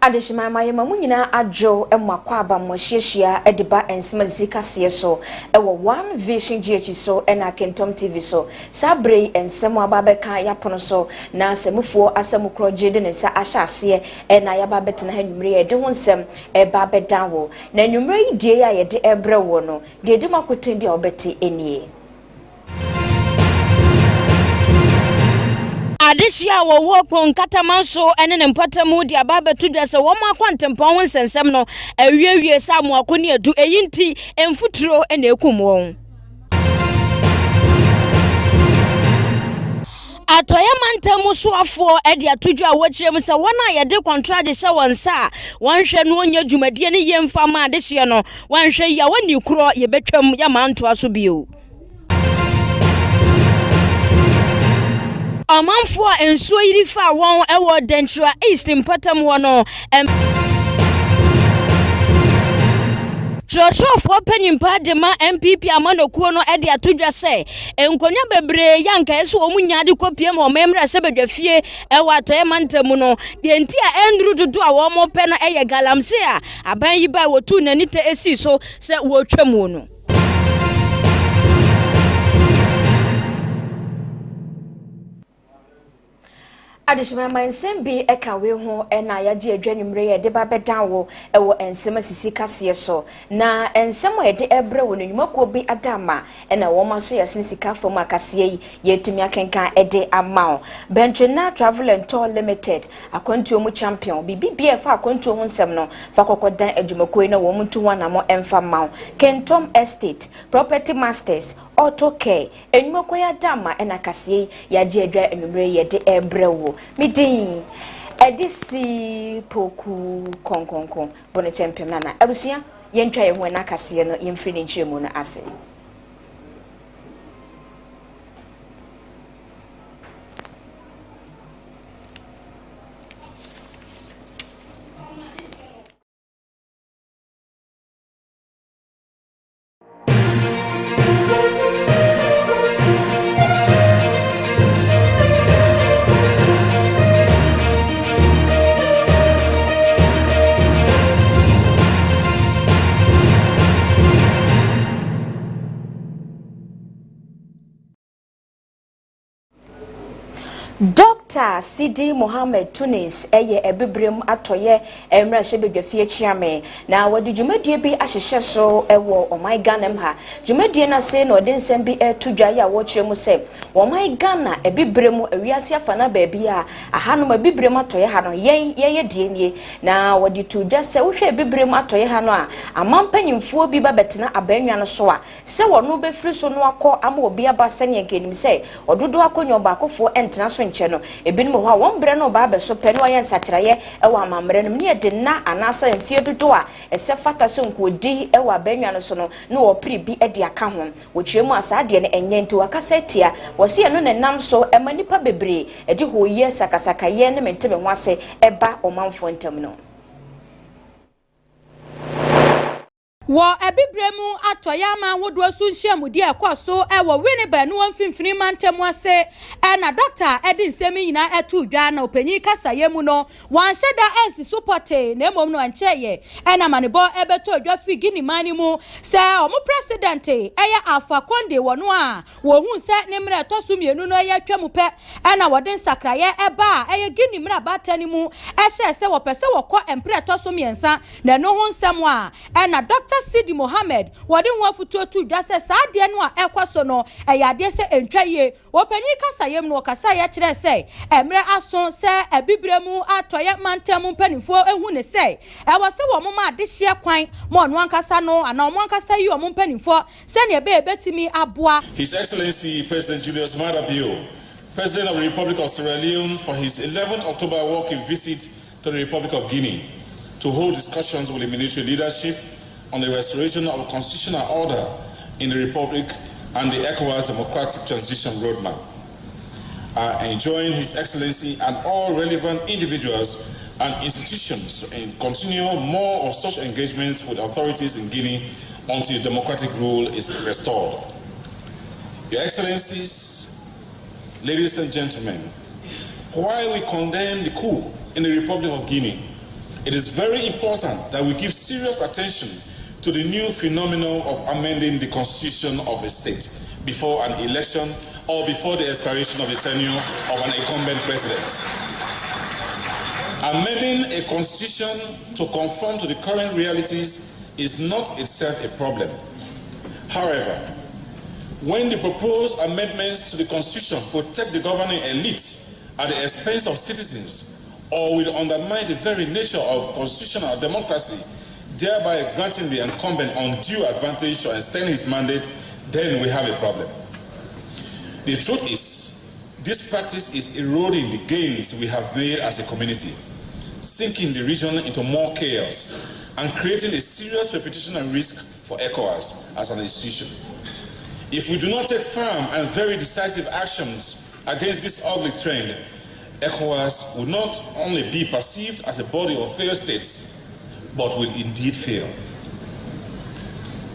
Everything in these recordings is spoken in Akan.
Adeshima mayema munyina adwo emakwa abamhyehyia ediba ensema zikase so ewo One Vision GH so ena Kentom TV so sabre ensema ababeka yapono so na asemufuo asemukro gede ne sa ahyase ena yaba betena hanwumre ye de ho nsem eba bedanwo na nwumre yi die ya ye de ebrewo no de de makoten bia obeti enie Adeshia wo pon katamanso ene ne mpatamu di ababa tudwa se wo makwantempa ho nsensem no awiewie samu akoni adu eyinti emfuturo ene ekum won Atoya mantamu soafo edi atudwa wachirem se wona ye de contract hye wonsa wanhwe no onya dwumadie ne yemfa ma adehye no wanhwe ya wani kuro ye betwam ya manto aso bio Amanfo ensuo yiri fa won ewo Dentra East mpatam ho no Trotro penimpa de ma MPP amanokuo no ede atodwa se enkonya bebre yanka eso omunya de kopie ma omemra se bedwafie ewo atoye mantamu no de enti a endru dudu a wo mo pe no eye galamse a aban yi ba wotu nanite esi so se wo twam no Adeshima mansembi ekawe ho ena yaje adwanumre ye de babedanwo ewo ensema sisi kase so na ensema ye de ebre wo nnyumakuo bi adama ena wo maso ye sika fom akase yi yetumi akenkan ede amao Bentrena Travel and Tour Limited akontuo mu champion bibibia fa akontuo ho nsem no fa kokodan adwumakuo na wo muntu wana mo emfa mao Kentom Estate Property Masters Auto Care ennyumakuo ya dama ena kase yaje adwa enumre ye de ebre wo Midin edisi poku konkonko bone champion nana abusia yentwa ye ho na kase no yemfiri ne nchiremu no ase Dr. CD Mohammed Tunis eye ebibrem atoye emra shebedwafie chiame na wadi dwumadie bi ahyehye so ewo oman Ghana mha dwumadie na se na ode nsem bi etudwa ya wo kyeremu se oman Ghana ebibrem awiase afana ba bia ahanom ebibrem atoye ha no ye die nie na wadi tudwa se wo hwe ebibrem atoye ha no a amampanyimfuo bi ba betena abanwa no so a se wono be firi so no akọ ama obi aba sene nkenim se ododo akonyo ba akofo entena so nche ebinimo ho a won bre no ba be so pe no yen satraye ewa amamre no ne de na anasa mfie dodo a ese fata se nkodi ewa banwa no so no na wo pri bi ede aka ho wo kyeremu asade ne enye nti wakasa tia wo se no ne nam so emanipa bebre ede ho ye sakasaka ye ne mentebe ho ase eba omanfo ntam no Wo ebibremu atoya ma wodo sunhyiamudi ekoso ewo Winneba no mfimfini mantemu ase na doctor Edin Semi nyina etudwa na opanyi kasaye mu no wanhyeda ensi supporte na emom no ancheye na manebo ebeto odwa figini mani mu se omo president eya Alpha Conde wono a wo hu se ne mra etoso mienu no eya twam pe na wodin sakraye eba eya gini mra batani mu ehye se wo pese wo kọ empre etoso miensa na no hu nsem a na doctor CD Mohammed wadi nwa futu tu dwa se saade no a ekoso no eyade se entwaye opanyi kasayem no kasaye kire se emre aso se ebibremu atoye mantemu mpanifo ehu ne se ewose wo moma adehye kwan mo no ankasa no ana mo ankasa yi wo mpanifo se ne ebe ebetimi aboa His Excellency President Julius Maada Bio, President of the Republic of Sierra Leone, for his 11th October walking visit to the Republic of Guinea to hold discussions with the military leadership on the restoration of constitutional order in the Republic and the ECOWAS Democratic Transition Roadmap. I enjoin His Excellency and all relevant individuals and institutions to continue more of such engagements with authorities in Guinea until democratic rule is restored. Your Excellencies, ladies and gentlemen, while we condemn the coup in the Republic of Guinea, It is very important that we give serious attention to the new phenomenon of amending the constitution of a state before an election or before the expiration of the tenure of an incumbent president. Amending a constitution to conform to the current realities is not itself a problem. However, when the proposed amendments to the constitution protect the governing elite at the expense of citizens or will undermine the very nature of constitutional democracy, thereby granting the incumbent undue advantage to extend his mandate, then we have a problem. The truth is, this practice is eroding the gains we have made as a community, sinking the region into more chaos, and creating a serious reputational risk for ECOWAS as an institution. If we do not take firm and very decisive actions against this ugly trend, ECOWAS will not only be perceived as a body of failed states, but will indeed fail.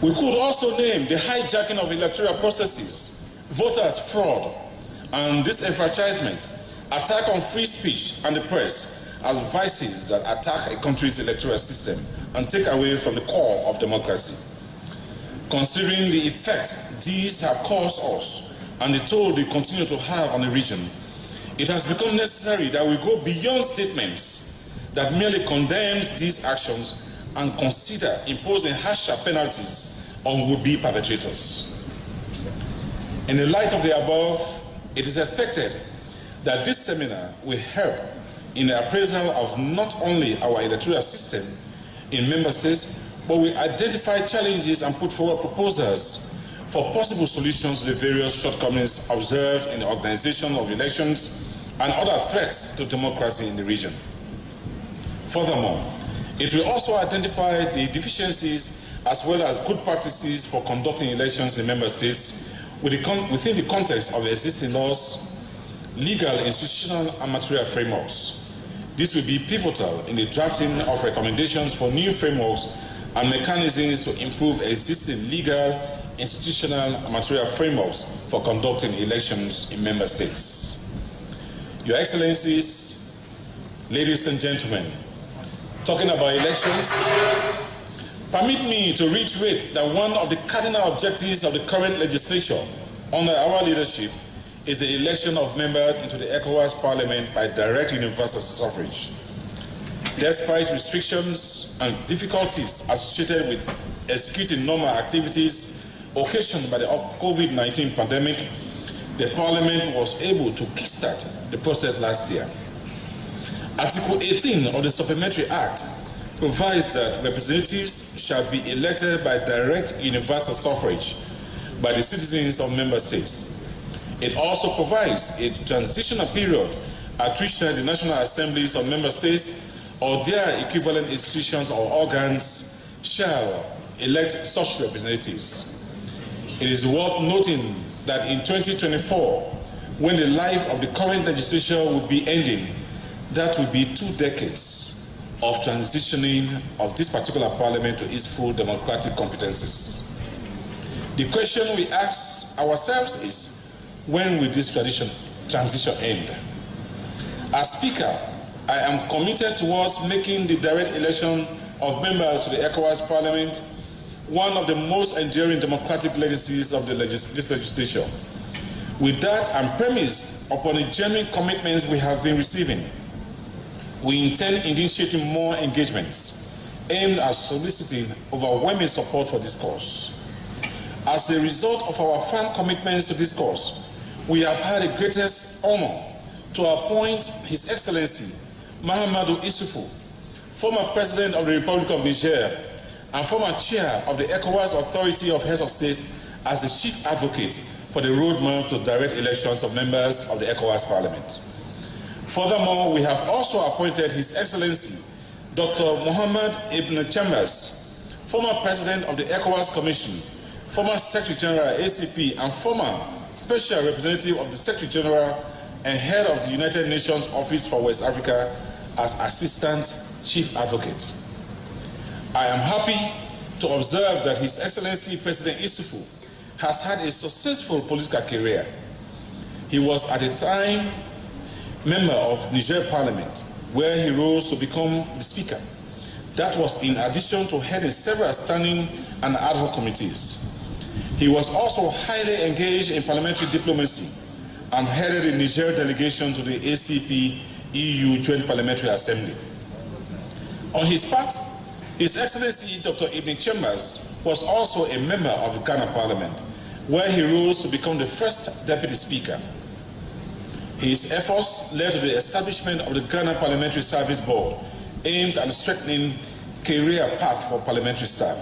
We could also name the hijacking of electoral processes, voters' fraud, and disenfranchisement, attack on free speech and the press as vices that attack a country's electoral system and take away from the core of democracy. Considering the effect these have caused us and the toll they continue to have on the region, it has become necessary that we go beyond statements that merely condemns these actions and consider imposing harsher penalties on would-be perpetrators. In the light of the above, it is expected that this seminar will help in the appraisal of not only our electoral system in member states, but will identify challenges and put forward proposals for possible solutions to the various shortcomings observed in the organization of elections and other threats to democracy in the region. Furthermore, it will also identify the deficiencies as well as good practices for conducting elections in member states within the context of the existing laws, legal, institutional, and material frameworks. This will be pivotal in the drafting of recommendations for new frameworks and mechanisms to improve existing legal, institutional, and material frameworks for conducting elections in member states. Your Excellencies, ladies and gentlemen, talking about elections, permit me to reiterate that one of the cardinal objectives of the current legislature under our leadership is the election of members into the ECOWAS Parliament by direct universal suffrage. Despite restrictions and difficulties associated with executing normal activities occasioned by the COVID-19 pandemic, the Parliament was able to kickstart the process last year. Article 18 of the Supplementary Act provides that representatives shall be elected by direct universal suffrage by the citizens of member states. It also provides a transitional period at which the national assemblies of member states or their equivalent institutions or organs shall elect such representatives. It is worth noting that in 2024, when the life of the current legislature will be ending, that will be 2 decades of transitioning of this particular parliament to its full democratic competencies. The question we ask ourselves is, when will this transition end? As Speaker, I am committed towards making the direct election of members to the ECOWAS Parliament one of the most enduring democratic legacies of this legislature. With that, and premised upon the genuine commitments we have been receiving, we intend initiating more engagements aimed at soliciting overwhelming support for this cause. As a result of our firm commitments to this cause, we have had the greatest honor to appoint His Excellency Mahamadou Issoufou, former President of the Republic of Niger and former Chair of the ECOWAS Authority of Heads of State, as the Chief Advocate for the roadmap to direct elections of members of the ECOWAS Parliament. Furthermore, we have also appointed His Excellency Dr. Mohamed Ibn Chambers, former President of the ECOWAS Commission, former Secretary General ACP, and former Special Representative of the Secretary General and Head of the United Nations Office for West Africa, as Assistant Chief Advocate. I am happy to observe that His Excellency President Issoufou has had a successful political career. He was at the time member of Niger Parliament, where he rose to become the Speaker. That was in addition to heading several standing and ad hoc committees. He was also highly engaged in parliamentary diplomacy and headed the Niger delegation to the ACP EU Joint Parliamentary Assembly. On his part, His Excellency Dr. Ibn Chambers was also a member of the Ghana Parliament, where he rose to become the first Deputy Speaker. His efforts led to the establishment of the Ghana Parliamentary Service Board, aimed at strengthening career path for parliamentary staff.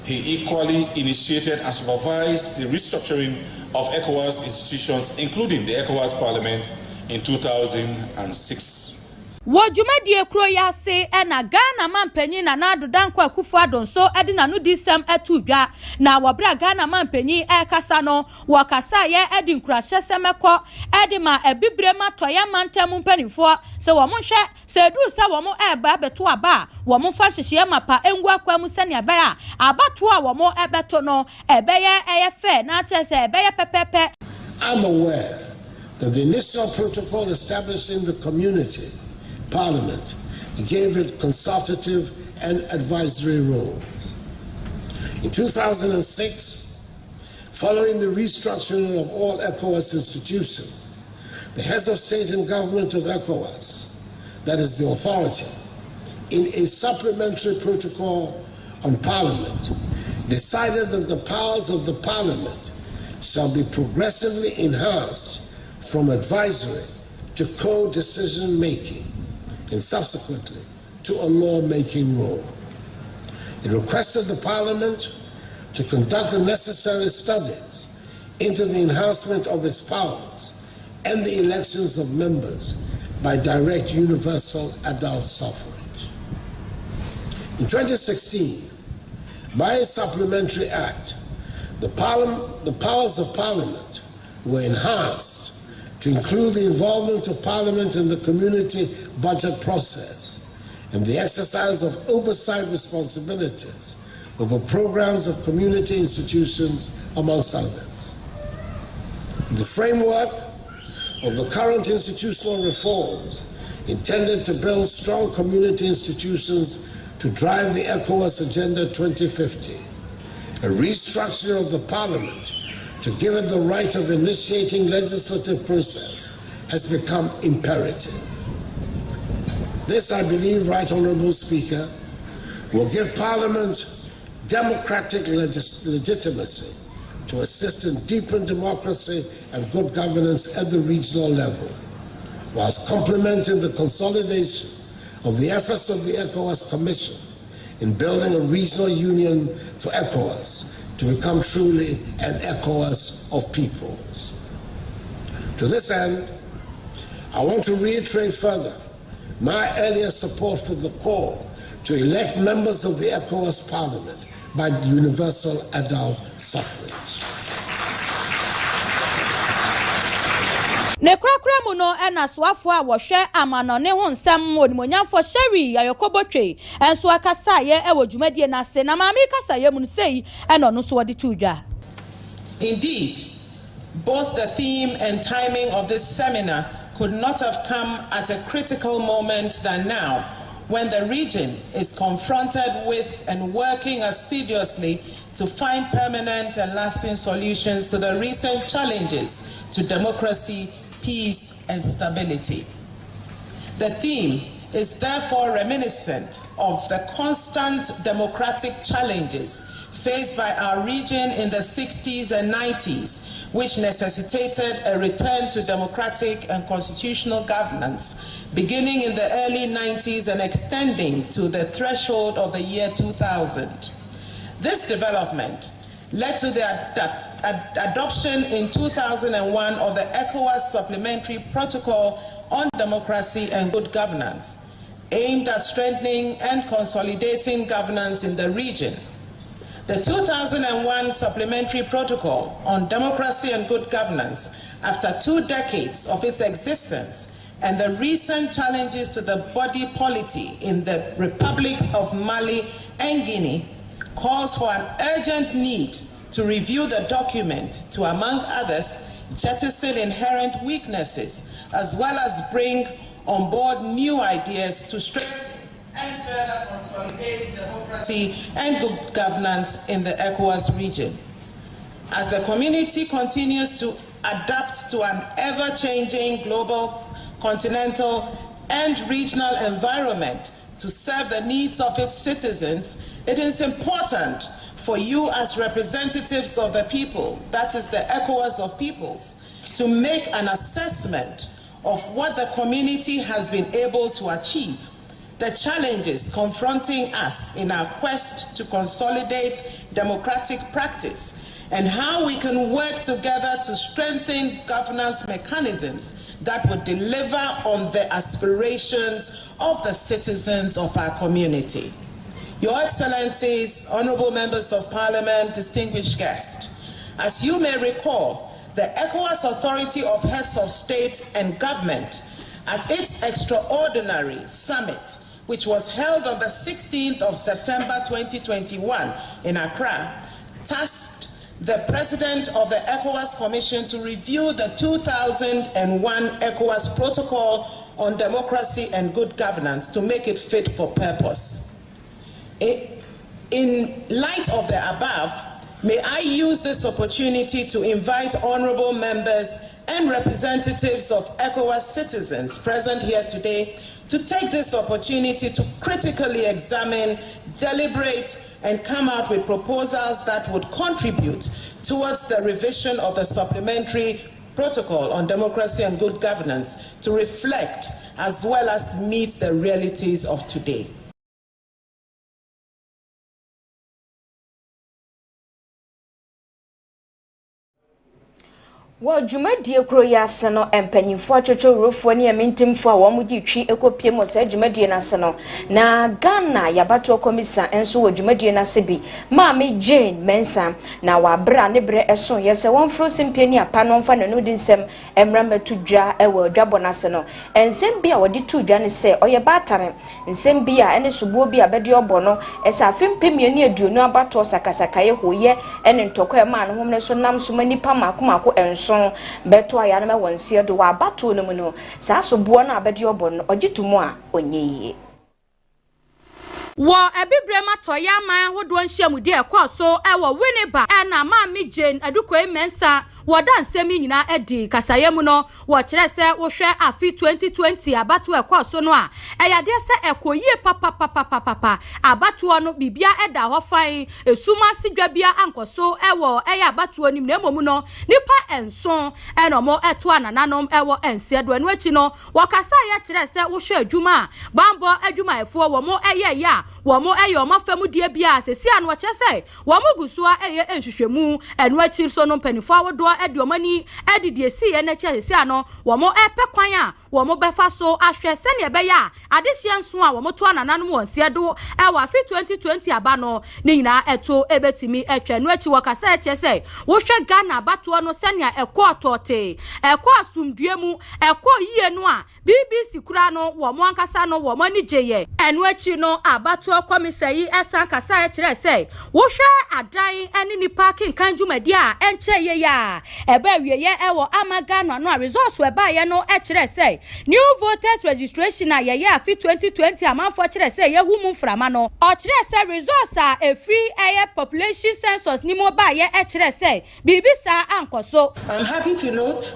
He equally initiated and supervised the restructuring of ECOWAS institutions, including the ECOWAS Parliament, in 2006. Wojumedie kro ya se na Ghana mampanyin na nado danko akufo adonso edi na no disem etudwa na wabra Ghana mampanyin kasa no wakasa ye edi nkurahye semekọ edi ma ebibre matoya mantem mpanifo se wo mo hwe se du se wo mo eba beto aba wo mo fa hyehye mapa engu akwamu sene aba a abato a wo mo ebeto no ebeye eyefe na chese ebeye pepepe. I'm aware that the initial protocol establishing the community Parliament gave it consultative and advisory roles. In 2006, following the restructuring of all ECOWAS institutions, the heads of state and government of ECOWAS, that is the authority, in a supplementary protocol on Parliament, decided that the powers of the Parliament shall be progressively enhanced from advisory to co-decision making, and subsequently to a law-making role. It requested the Parliament to conduct the necessary studies into the enhancement of its powers and the elections of members by direct universal adult suffrage. In 2016, by a supplementary act, the powers of Parliament were enhanced to include the involvement of Parliament in the community budget process and the exercise of oversight responsibilities over programs of community institutions, amongst others. In the framework of the current institutional reforms intended to build strong community institutions to drive the ECOWAS Agenda 2050, a restructuring of the Parliament to give it the right of initiating legislative process has become imperative. This, I believe, Right Honourable Speaker, will give Parliament democratic legitimacy to assist in deepened democracy and good governance at the regional level, whilst complementing the consolidation of the efforts of the ECOWAS Commission in building a regional union for ECOWAS to become truly an ECOWAS of peoples. To this end, I want to reiterate further my earlier support for the call to elect members of the ECOWAS Parliament by universal adult suffrage. Ne krakra mu no na soafo a wo hwe amanone ho nsem onimonyamfo Sherry Ayokobotwe enso akasa ye ewo dwumadie na se na maami kasa ye mu sei eno no so wode tudwa. Indeed, both the theme and timing of this seminar could not have come at a critical moment than now, when the region is confronted with and working assiduously to find permanent and lasting solutions to the recent challenges to democracy, peace, and stability. The theme is therefore reminiscent of the constant democratic challenges faced by our region in the 60s and 90s, which necessitated a return to democratic and constitutional governance, beginning in the early 90s and extending to the threshold of the year 2000. This development led to the adoption in 2001 of the ECOWAS Supplementary Protocol on Democracy and Good Governance, aimed at strengthening and consolidating governance in the region. The 2001 Supplementary Protocol on Democracy and Good Governance, after 2 decades of its existence and the recent challenges to the body polity in the republics of Mali and Guinea, calls for an urgent need to review the document to, among others, jettison inherent weaknesses, as well as bring on board new ideas to strengthen and further consolidate democracy and good governance in the ECOWAS region. As the community continues to adapt to an ever-changing global, continental, and regional environment to serve the needs of its citizens, it is important for you as representatives of the people, that is the ECOWAS of peoples, to make an assessment of what the community has been able to achieve, the challenges confronting us in our quest to consolidate democratic practice, and how we can work together to strengthen governance mechanisms that would deliver on the aspirations of the citizens of our community. Your Excellencies, honorable members of Parliament, distinguished guests, as you may recall, the ECOWAS Authority of Heads of State and Government, at its extraordinary summit, which was held on the 16th of September 2021 in Accra, tasked the President of the ECOWAS Commission to review the 2001 ECOWAS Protocol on Democracy and Good Governance to make it fit for purpose. In light of the above, may I use this opportunity to invite honorable members and representatives of ECOWAS citizens present here today to take this opportunity to critically examine, deliberate, and come out with proposals that would contribute towards the revision of the supplementary protocol on democracy and good governance to reflect as well as meet the realities of today. Well, Jumadie Croyasano and Penny Fortucho roof when you mean Tim for one would tree eco Pimo said Jumadie Nasano. Na Ghana Yabato Commissa and so Jumadie Nasibi. Mammy Jane Mensah. Now our brandebre eson, yes, a one frozen penny a panon fan and nudin sem and rammer to jar a word jabonasano. And same beer what did two Johnny say, or your battering. And same beer and a subobia bedio bono as a film pimion do no bato sakasakaye who ye and in Toko man whom so nam so many pamakumako and so. Beto ayanama wansia do wa bato no mu no sa so bo na abedi obon ogitumu a onye wo ebibrema toya man hodo nhyiamude ekoso ewo Winneba na Mami Jane Adukoi Mensah wodansemi nyina edi kasayemu no wo kire se wo hwe afi 2020 abato ekoso no a eyade se ekoyie papa abato no bibia eda ho fan esuma sidwa bia ankoso ewo eya abato nim na emomu no nipa enson enomo eto anananom ewo ensiedo enu achi no wo kasa ya kire se wo hwe adwuma bambo adwuma efo wo mo eye ya wo mo eye o mafamu die bia sesi anu wo kire se wo mo gusua eye enhwehwemu enu achi so no mpanifo awodo ediomani edidi esi ye na chese ano wo mo epe kwan a wo mo befa so ahwe se ne be ya adehye nso a wo mo to anananom wonse do e wa fi 2020 aba no ni nyina eto ebetimi etwa no achi wakasa chese wo hwe Ghana bato no se ne eko otote eko asumdue mu eko yie no a BBC kura no wo mo ankasa no wo mo ni geye enu achi no abato komisa yi esa kasa kire se wo hwe adan eni ni parking kan dwumadi a enche ye ya ebe wieye ewo amagano no resource eba ye no kire se new voters registration a ye ya fi 2020 amanfo kire se ye hu mu frama no o kire se resource a free air population census ni mo ba ye kire se bibisa ankoso. I'm happy to note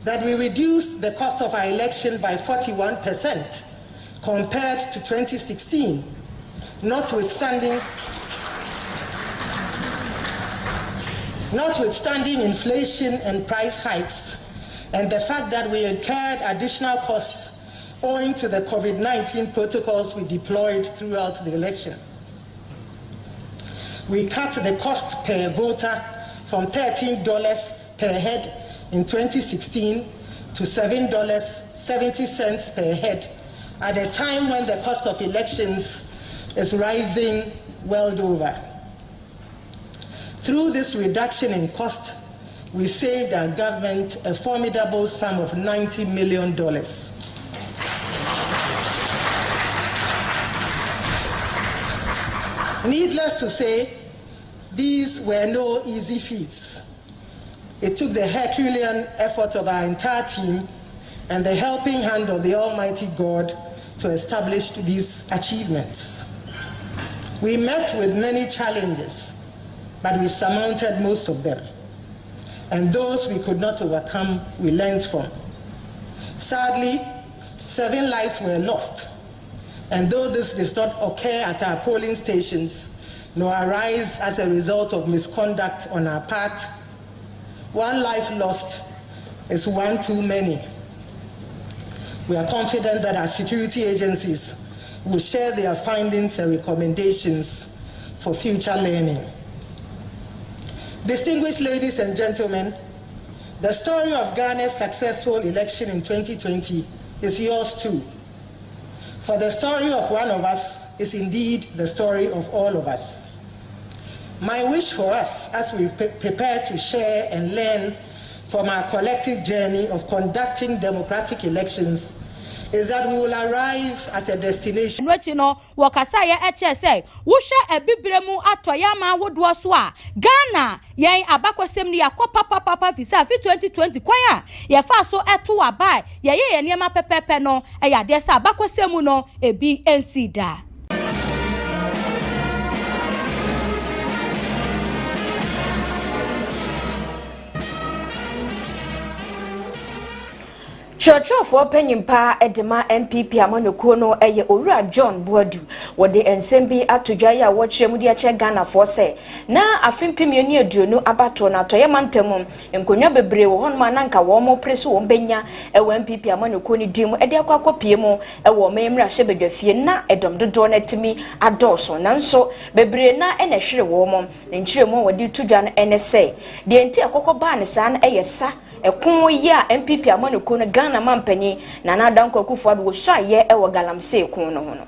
that we reduced the cost of our election by 41% compared to 2016, notwithstanding inflation and price hikes, and the fact that we incurred additional costs owing to the COVID-19 protocols we deployed throughout the election. We cut the cost per voter from $13 per head in 2016 to $7.70 per head at a time when the cost of elections is rising world over. Through this reduction in cost, we saved our government a formidable sum of $90 million. Needless to say, these were no easy feats. It took the Herculean effort of our entire team and the helping hand of the Almighty God to establish these achievements. We met with many challenges, but we surmounted most of them. And those we could not overcome, we learned from. Sadly, 7 lives were lost. And though this does not occur at our polling stations, nor arise as a result of misconduct on our part, 1 life lost is 1 too many. We are confident that our security agencies will share their findings and recommendations for future learning. Distinguished ladies and gentlemen, the story of Ghana's successful election in 2020 is yours too. For the story of one of us is indeed the story of all of us. My wish for us, as we prepare to share and learn from our collective journey of conducting democratic elections, is that we will arrive at a destination. No, wakasa ya HSA, wusha ebibremu atoyama wodwo so a Ghana yen abakwasem ni yakopa papa visa fi 2020 kwaya ye fa so eto abai ye niema pepepe no ya de sa abakwasem no ebi ensida. Church of Penyimpa Edema MPP Amanoko no eye Owura John Boadu wode ensembi atodwaya woche mudi ache Ghana for say na afimpimioni aduonu abato na toye mantemum enkonwa bebre wo honma nanka wo mo preso wo benya ewo MPP Amanoko ni dim ede akwakwapie mu ewo memra hye bedwafie na edom dodo na timi adoso nanso bebre na ene hwere wo mo nkyiremu wode tudwa no ene say de enti akokọba ne sa na eye sa ekun ya MPP Amanoko no Ghana mampanyi na nadanko akufo ado so aye ewo galamse ekun no hono.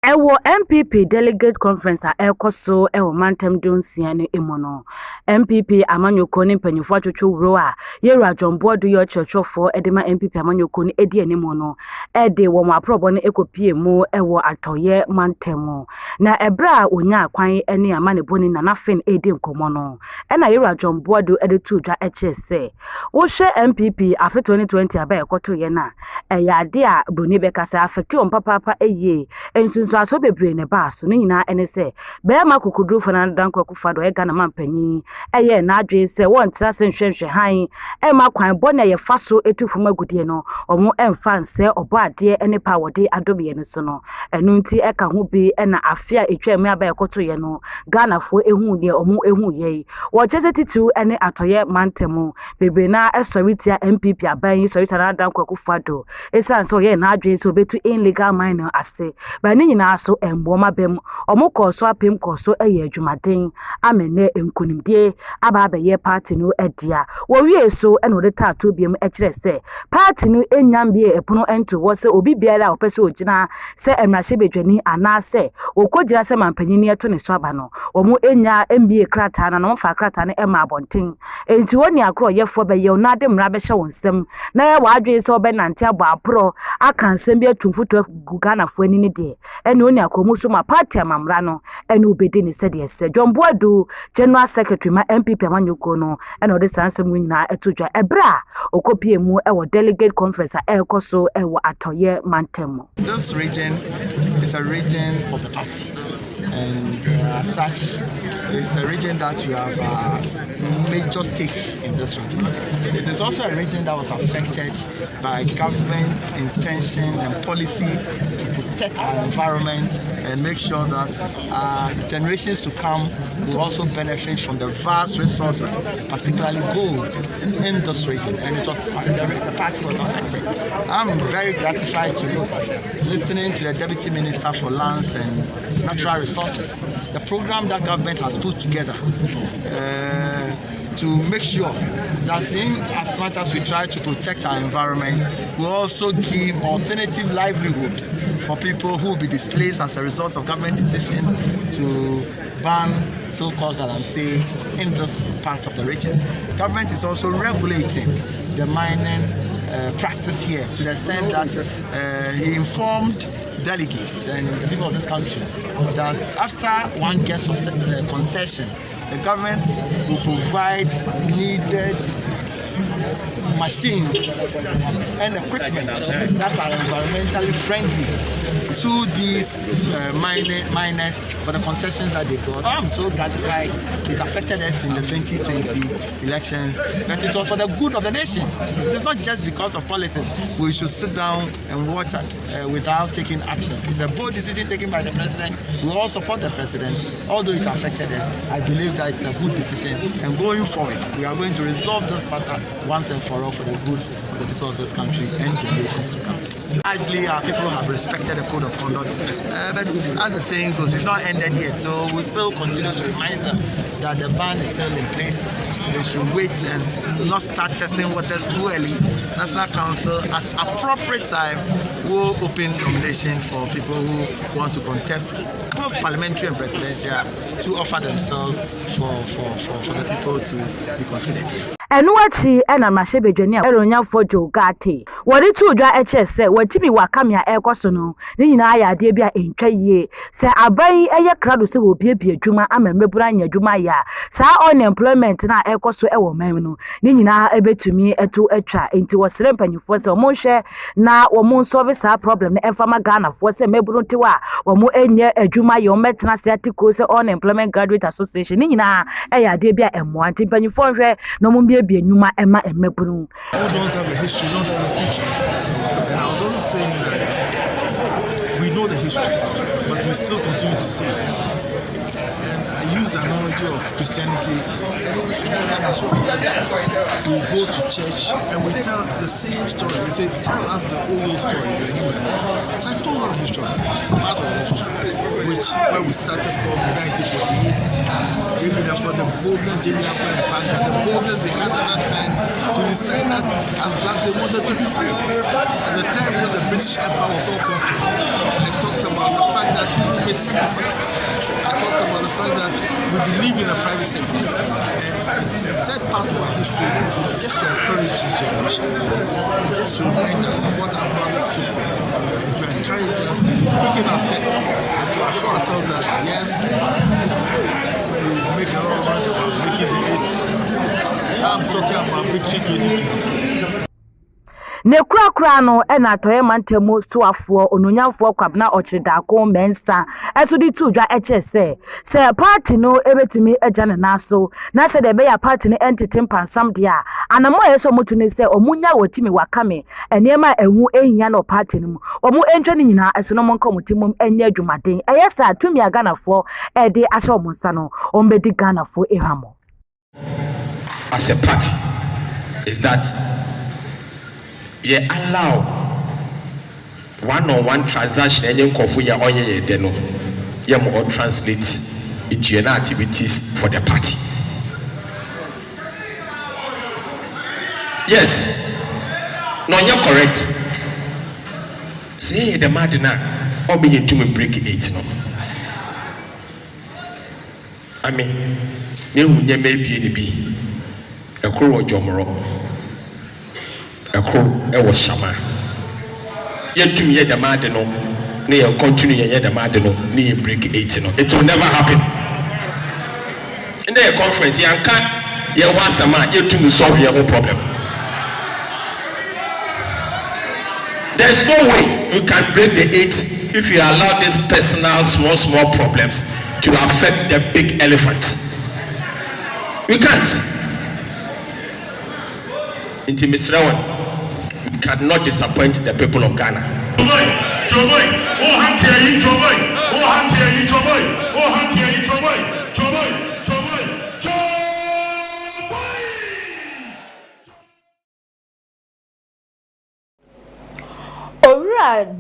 Ewo MPP Delegate Conference a ekoso ewo mantem donsia ne emono MPP Amanyoko ne mpanyifo atwetwe wuro a Yewura John Boadu yo churchofo edema MPP Amanyoko ne edi animo no ede wo maprobo ne ekopie mu ewo atoye mantemo na ebra onya akwan ene amane boni na nafen edi nkomo no na Yewura John Boadu ede tudwa echese wo hwe MPP afi 2020 aba ekoto ye na ya ade a broni bekasa affect on papa eye ensunsu aso bebre ne baaso ne nyina ene se be ma kokudru fana danko akufado e Ghana mampanyi eye na adwen se won tra se nhwehwe han e ma kwan bone ye faso etufu magudie no omo emfa nse obo ade ene pa wode adobe ne so no enu nti e ka ho bi e na afia etwam aba ekoto ye no Ghana fo ehu ne omo ehu ye wo chese titu ene atoye mantemu bebre na esoritia MPP aban sorita na danko akufado esanso ye na adwen se obetu illegal mine ase ba ne nyina so emboma bem omukọ so apem kọ so eye adwumaden amene enkunimdie aba abeye party no edia wo wie so eno de tato biem ekire se party no enyambie epono ento wo se obi biara opese ogina se emrahye bedwani anase okogira se mampanyini eto ne so aba no omo enya MBA krata na no fa krata ne ema abonten enti woni akro yefo beye no ade mra be hye wonsem na ya wadwe se obenante abo apro akansem bi atumfuto Ghana fo ani ne de ene oni akomuso ma party amamra no ene obedi ne se de se John Boadu General Secretary ma MPP Amanyoko no ene ode sansem nyina etodwa ebra okopie mu ewo Delegate Conference ekoso ewo atoye mantemo. This region is a region of the party, and as such it's a region that you have a major stake in this region. It is also a region that was affected by government's intention and policy to protect our environment and make sure that generations to come will also benefit from the vast resources, particularly gold, in this region. And it was the party was affected. I'm very gratified to listening to the Deputy Minister for Lands and Natural Resources, the program that government has put together to make sure that in as much as we try to protect our environment, we also give alternative livelihood for people who will be displaced as a result of government decision to ban so-called galamsey in this part of the region. Government is also regulating the mining practice here to the extent that he informed delegates and the people of this country that after one gets a concession, the government will provide needed machines and equipment that are environmentally friendly to these miners for the concessions that they got. I'm so gratified. It affected us in the 2020 elections, but it was for the good of the nation. It is not just because of politics. We should sit down and watch without taking action. It's a bold decision taken by the president. We all support the president. Although it affected us, I believe that it's a good decision. And going forward, we are going to resolve this matter once and for all for the good of the people of this country and generations to come. Actually, our people have respected the code of conduct, but as the saying goes, it's not ended yet, so we'll still continue to remind them that the ban is still in place. They should wait and not start testing waters too early. National Council, at appropriate time, will open nomination for people who want to contest both parliamentary and presidential to offer themselves for the people to be considered. Enuachi ena mashebedwani a eronyafo jogate wori tu dwa eche se watimi wakamia ekoso no ni nyina aya ade bia entwa yie se aban eye krado se obiebie adwuma amemebura anya adwuma ya sa unemployment na ekoso ewo man no ni nyina ebetumi eto atwa enti wosere mpanyifo se omo hwe na omo solve sa problem na enfama Ghana fo se meburu ntiwa omo enye adwuma yo metna se atiko se unemployment graduate association ni nyina eye ade bia emo anti mpanyifo hwe no mo who don't have a history, don't have a future. And I was also saying that we know the history, but we still continue to say it. And I use the analogy of Christianity. We go to church and we tell the same story. They say, tell us the old story. So I told them the history of this part of the history, where we started from in 1948. Jamie Laffer, the boldness Jamie Laffer and Pagba, the boldness they had at that time to decide that as blacks they wanted to be free. At the time when the British Empire was all conquered, I talked about the fact that people face sacrifices. I talked about the fact that we believe in the private sector. And I said part of our history just to encourage this generation, just to remind us of what our fathers stood for, and to encourage us to quicken our step and to assure ourselves that yes, make a lot of noise about breaking the 8. I'm talking about victory 2024. Ne kura no na toye mantemu suafo ononyamfo kwabna ochidako Mensah esudi tudwa eche se party no ebetumi eja ne naso na se de be ya party ne entity pansam dia anamo yeso mutune se omunya wotimi wakame enema ehu ehia no party no omu entwa ne nyina esono monko mutimum enye adwumaden eyesa tumi aganafo ede asho omunsa no ombedi ganafo ehamo. As a party is that allow one-on-one transaction any kofu ya onye de no ye mo translate into activities for the party. Yes, no, you're correct. Say the madina or be to me break 8 no. I mean, ne maybe any be a crow jomoro. A was Shama. Yet to me, the Madino, near continue yet the Madino, near break 8. It will never happen. In their conference, you can't, you want some man, you to solve your own problem. There's no way you can break the 8 if you allow these personal, small problems to affect the big elephant. You can't. Into Mr. Rawan. Cannot disappoint the people of Ghana.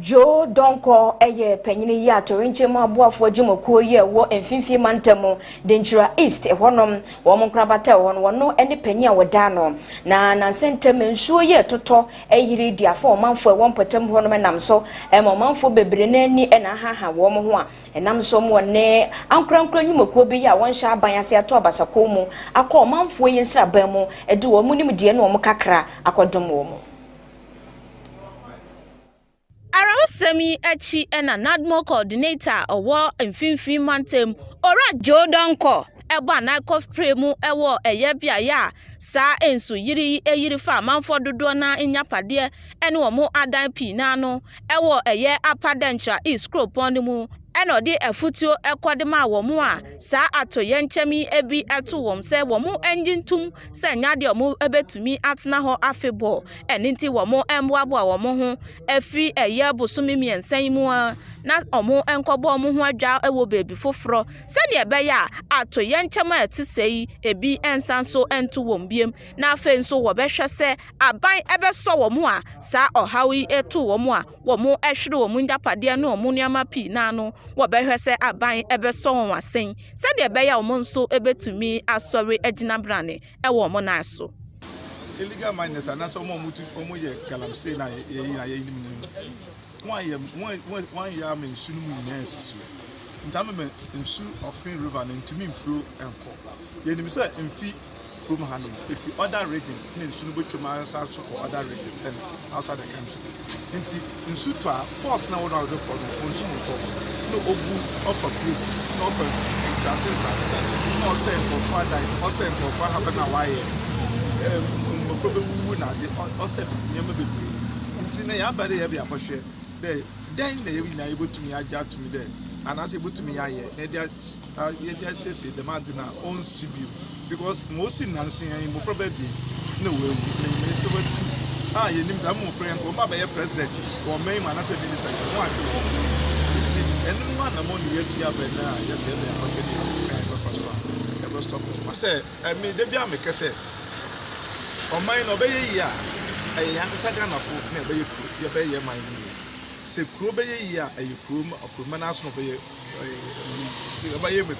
Joe Donko eye penyini ya torinche mu aboafo agimokuo ye wo emfimfie mantemu Denchira East ehonom wo monkrabata wono ene penyi a woda no na nansentem nsuo ye toto eyiri diafo omanfo wonpotem honom nam so omanfo bebre na ani ena haha wo mo ho a enam so mo ne ankrankra nyumokuo bi ya won sha aban ase ato abasako mu akọ omanfo ye nsa ban mu edi wo munim de ne wo kakra akodom wo mu. Arawsemi echi ena NADMO coordinator owo mfimfin mantem ora Joe Donko eba na kofre mu ewo eye biaya sa ensu yiri fa manfo dodo na nyapade ene omo adan pi na no ewo eye apadentra East Kropon mu eno di efutuo ekodema womu a sa atoye nchemi ebi eto wom se womu enjintum se nyade omu ebetumi atena ho afebo eninti womu emboabo womu ho efi eye bosumi miensan mu na omu enkobo omu ho adwa ewo bebi foforo se de ebeya atoye nchema etisei ebi ensanso ento wom biem na afen so wo behwe se aban ebeso womu a sa ohawi eto womu a womu ehwere womu njapade no omu niama pi na no wo behwe se aban ebeso won wasen se de ebeya omu nso ebetumi asori agina brane ewo mo na so illegal miners and so omo ye galamsey na ye ni one year me sunu mu nyina esisu ntame me nsu ofin river na ntumi mfro enko ye nim say mfi from Hanum, if you other regions, then soon go to my house for other regions and outside the country. In Sutra, force now without the problem, no obu offer group, no offer class, no send for father, no send for father, no why. Or said, never be in the abadi heavy appreciate. Then they will be able to me, I judge to me there. And as able to me, I say the Madina own Sibu. Because most in Nancy and probably no way, so you need to move friend or my president or may man as a minister. And one among the year to have now, yes, I stop. I say, I mean, the Biam Cassette or mine obey ya a young second of food, never you obey your mind. Say, Krobey ya a Krum or Krumanas obey a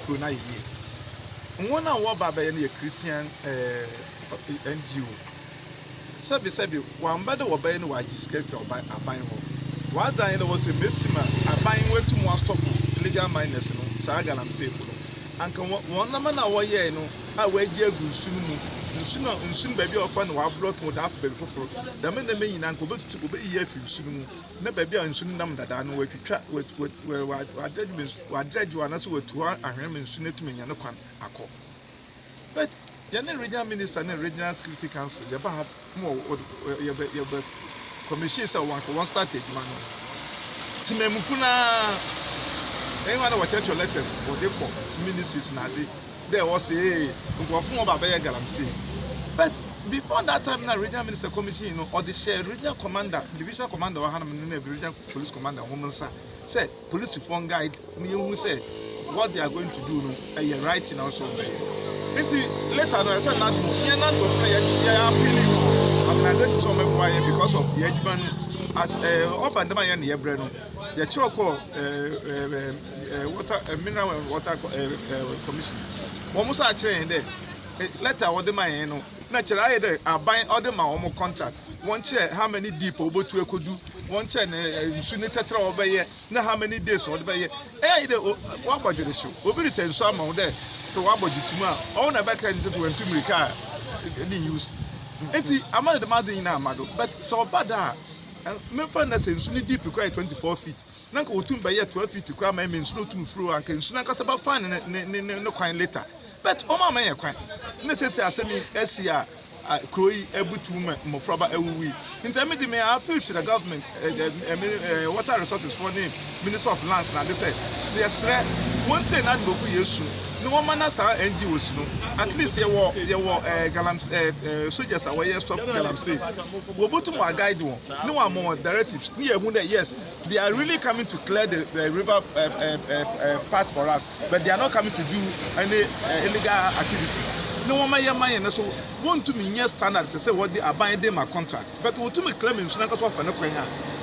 Kruna ye. One hour by any Christian NGO. Sabi, one better obey no I just gave you by a buying home. What I was a missima, a buying way to more stop illegal miners, Saga, I'm safe. And come one man hour, yeah, no, I wait dear good soon baby or fun while brought more half before. The men the main uncle to obey ye if you soon. No baby and soon them that I know where to chat with what dread you are not so to our and soon to me and no call. But General Regional Minister and Regional Security Council, you have more your commissions are one started, man. Timemufuna, anyone watch your letters or they call ministries now. There was a galamsey. But before that time, the regional minister commission or the share regional commander, division commander, or regional police commander, Mensah, said police reform guide, who said what they are going to do, and writing also. Later, I said, not organizations because of the Edgeman as up and down in the Ebreno, the Choco mineral and water commission. Almost actually in there. Letter or the man, naturally, I buy other my contract. One chair, how many deep over to could do, one chair, soon tetra over now how many days or by what about the show? Over the some out there. So what about the tomorrow? All the back end to went to me car the use. I'm not the mother in Amado, but so bad. Me find that sense ni deep require 24 feet. Nanka otum by 12 feet to cry my means no to through and can soon cast about fine no coin later. But oh my man, coin. Necessary assembly SCR Croy able to Mofraba Ewi. Intermediate may appeal to the government, water resources for name, Minister of Lands. Now they say, yes, one say not go for years soon. No one man has our NGOs, at least there were soldiers away, stop Galamsey. We'll put to our guide one. No one more directives. Yes, they are really coming to clear the river path for us, but they are not coming to do any illegal activities. No one may and so want to mean yes standard to say what they are buying them a contract. But what to me claim in Sunaka for no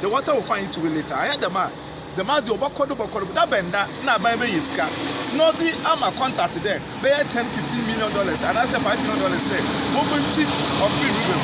the water will find it later. I had the man the Bokodo that bender, not by Iska. No, the I'm a contract there. Pay $10-15 million, and I said $5 million. Say, open cheap or free river.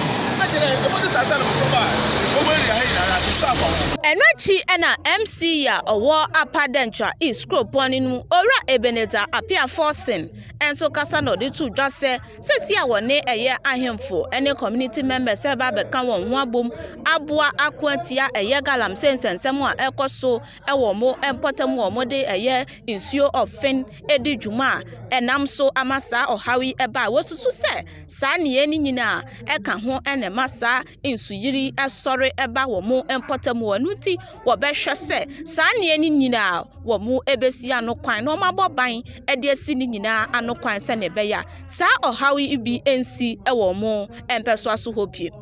Enachi ena MC ya owo apadentra East Kropon nu ora Ebeneza apia forcing enso kasa no de tu dwase sesi a wone eye ahemfo ene community members e ba beka won ho abom aboa akwatia eye galam sensensem a ekoso e wo mo empotem wo mo de eye insuo of fen panyin edi dwuma enam so amasa ohawi eba wosusu se saa ne ni nyina eka ho ene masa insuyiri esore eba wo mu empotamu wanuti wo behwe se saa ne ni nyina wo mu ebesi anokwan no maboban ede asi ni nyina anokwan se ne beya saa ohawi ibi ensi ewo mu empeso aso hopie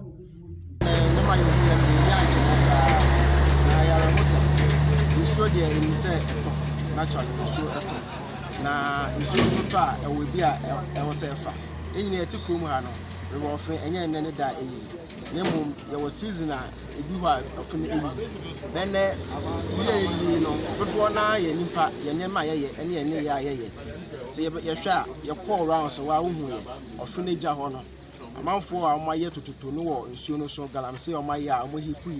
naturally so na so to a e we bi a e wo se fa enyi na eti krom ha no we wo fe enye ne ne da eyi ne mum ye wo season a ebi ho a fe ne eyi then ye no dodo na ye nipa ye nyema ye ene ye ne ya ye se ye hwe a ye call round so wa wo hu ye ofe ne gya ho no amanfo a mo aye tututu no wo nsuo no so galamse o maye a mo hipu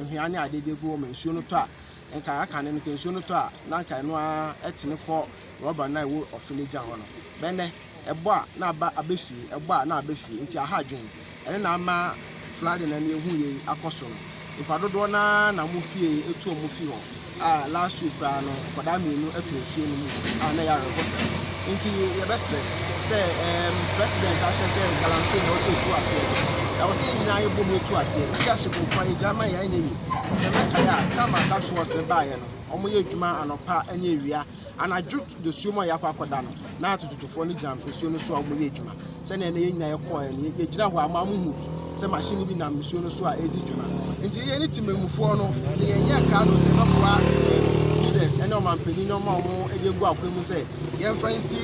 nhwiane adede go mo nsuo no to a enka aka ne nsuo no to a na nka no a etene kɔ rubber na wo ofineja ho no bene ebo a na aba abefi ebo a na abefi nti aha dwen ene na ama flood na ne hu ye akoso no ipadodo na mo fie etu mo fi ho a last week no kwada menu etu nsuo no mu a na ya rekosa nti ye besre say president ashe say galamse no so tu ase I was saying na yebo mu tu ase leadership kwan jama ya na yi se meka ya kama task force ne ba ye no omo ye adwuma anopa anya ewia anadwo de sumo ya kwakoda no na atututufo no jam nsuo no so omo ye adwuma se na ye nyina ye ko ye gina ho ama mu hu se machine bi na nsuo no so a edi dwuma nti ye ni timemufo no se ye nya kra no se no kwa leaders ene o mampeni no ma omo edi egu akwemu se ye fancy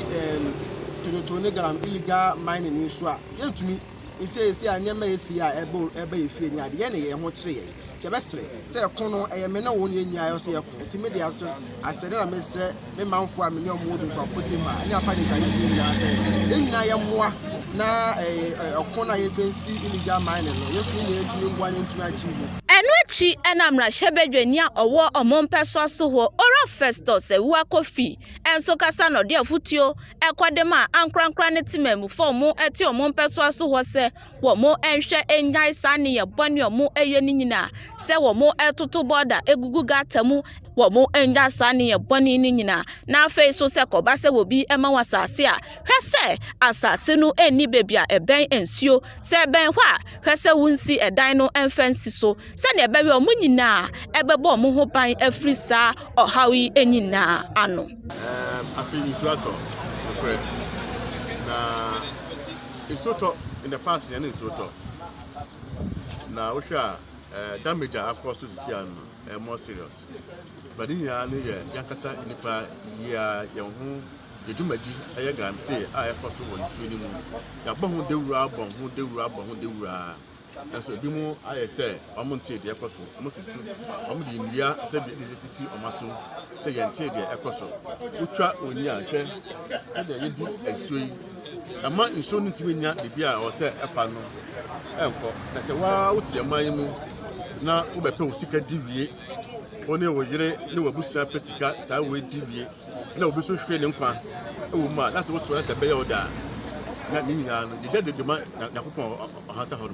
to illegal mining in so yentumi isi anyema esi a ebe efie ni ade ye ne ye ho kire ye tebesre se ekon no eyeme na won ye nyaa yo se ekon timi de ato asere na mesre me manfo a me ne omo odu kwa potima ani apa de tanye se nyaa se enyina ye moa na ekon na ye fancy illegal mining no ye fi ne ntumi ngwa ne ntumi achieve Enuachi enamra shebedweni a owo omompeso aso ho ora Festus ewa kofi enso kasa no de afutuo ekwadema ankrankra ne timemu fomu eti omompeso aso ho se wo mo enhwe enjai sane ye bone omo eye ni nyina se wo mo etoto border egugu gatamu wo mo enja sane ye bone ni nyina na afei so se koba se wo bi ema wasase a hwese asase no eni bebia eben ensuo se ben hwa hwese wunsi edan no enfensi so ne ebewe omu nyina ebebo omu ho ban afrisa ohawi enyina ano afini suato okre na isoto in the past na isoto na ohwa damage across to see an more serious but in ya ne yakasa nipa ya hu yedumadi aye gram say aye koso won fini mu ya gbo hu dewura abon hu dewura and so bimu aye say omonte de ekoso omotusu omudi ndia say bi sisi omaso say yente de ekoso utwa oni ahwe e de yedi esoi ama nso ntimi nya bibia o say efa no enko na say wa utie man mu na wo bepe osika diwie one wo yire ne wabusa pesika saa we diwie na obiso hwe ne nkwa ewo ma na say wo to na say be ya oda na ni nyina no je de dema na kopon ohata horu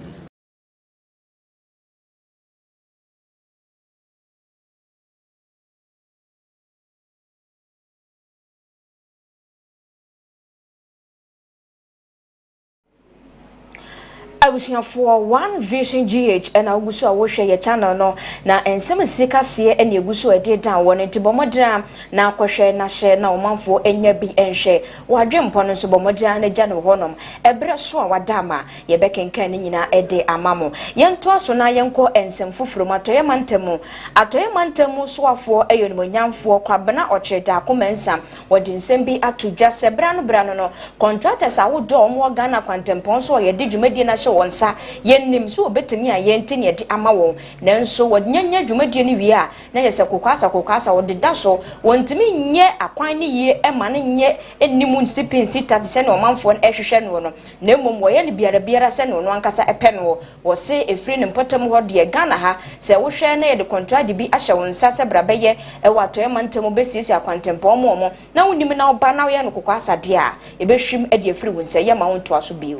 Abusia for One Vision GH and Augusto Awoshe ye channel no na ensem sika se ene eguso ede dan won nti bomodra na akohwe na hye na omanfo enya bi enhwe wadwempo no so bomodra na gya no honom ebre so a wadama ye bekenkan ni nyina ede amamo yento aso na yenko ensem foforo matoye mantemu so afo eyonimonyamfo kwabena ocheda ko Mensah wodi nsem bi atudwa se brano no contractors awodo omo Ghana kwantempon so ye di dwumadi na wonsa yennim so obetimi a yente ne de ama won nanso wodnyanya dwumadie ne wie a na yese kokasa wodeda so wontimi nye akwan ne yie ema ne nye ennimu nsipinsi tate se na omanfo ehwehwe no no na mmom wo ye ne biara se no ankasa epe no wo se efri ne mpotam ho de Ghana ha se wo hwe na ye de contract bi ahye wonsa se brabeye e watoye mantem besisi akwantempo mo na wonnim na oba na wo ye no kokasa de a ebehwim e de efri wonsa ye ma wonto aso bi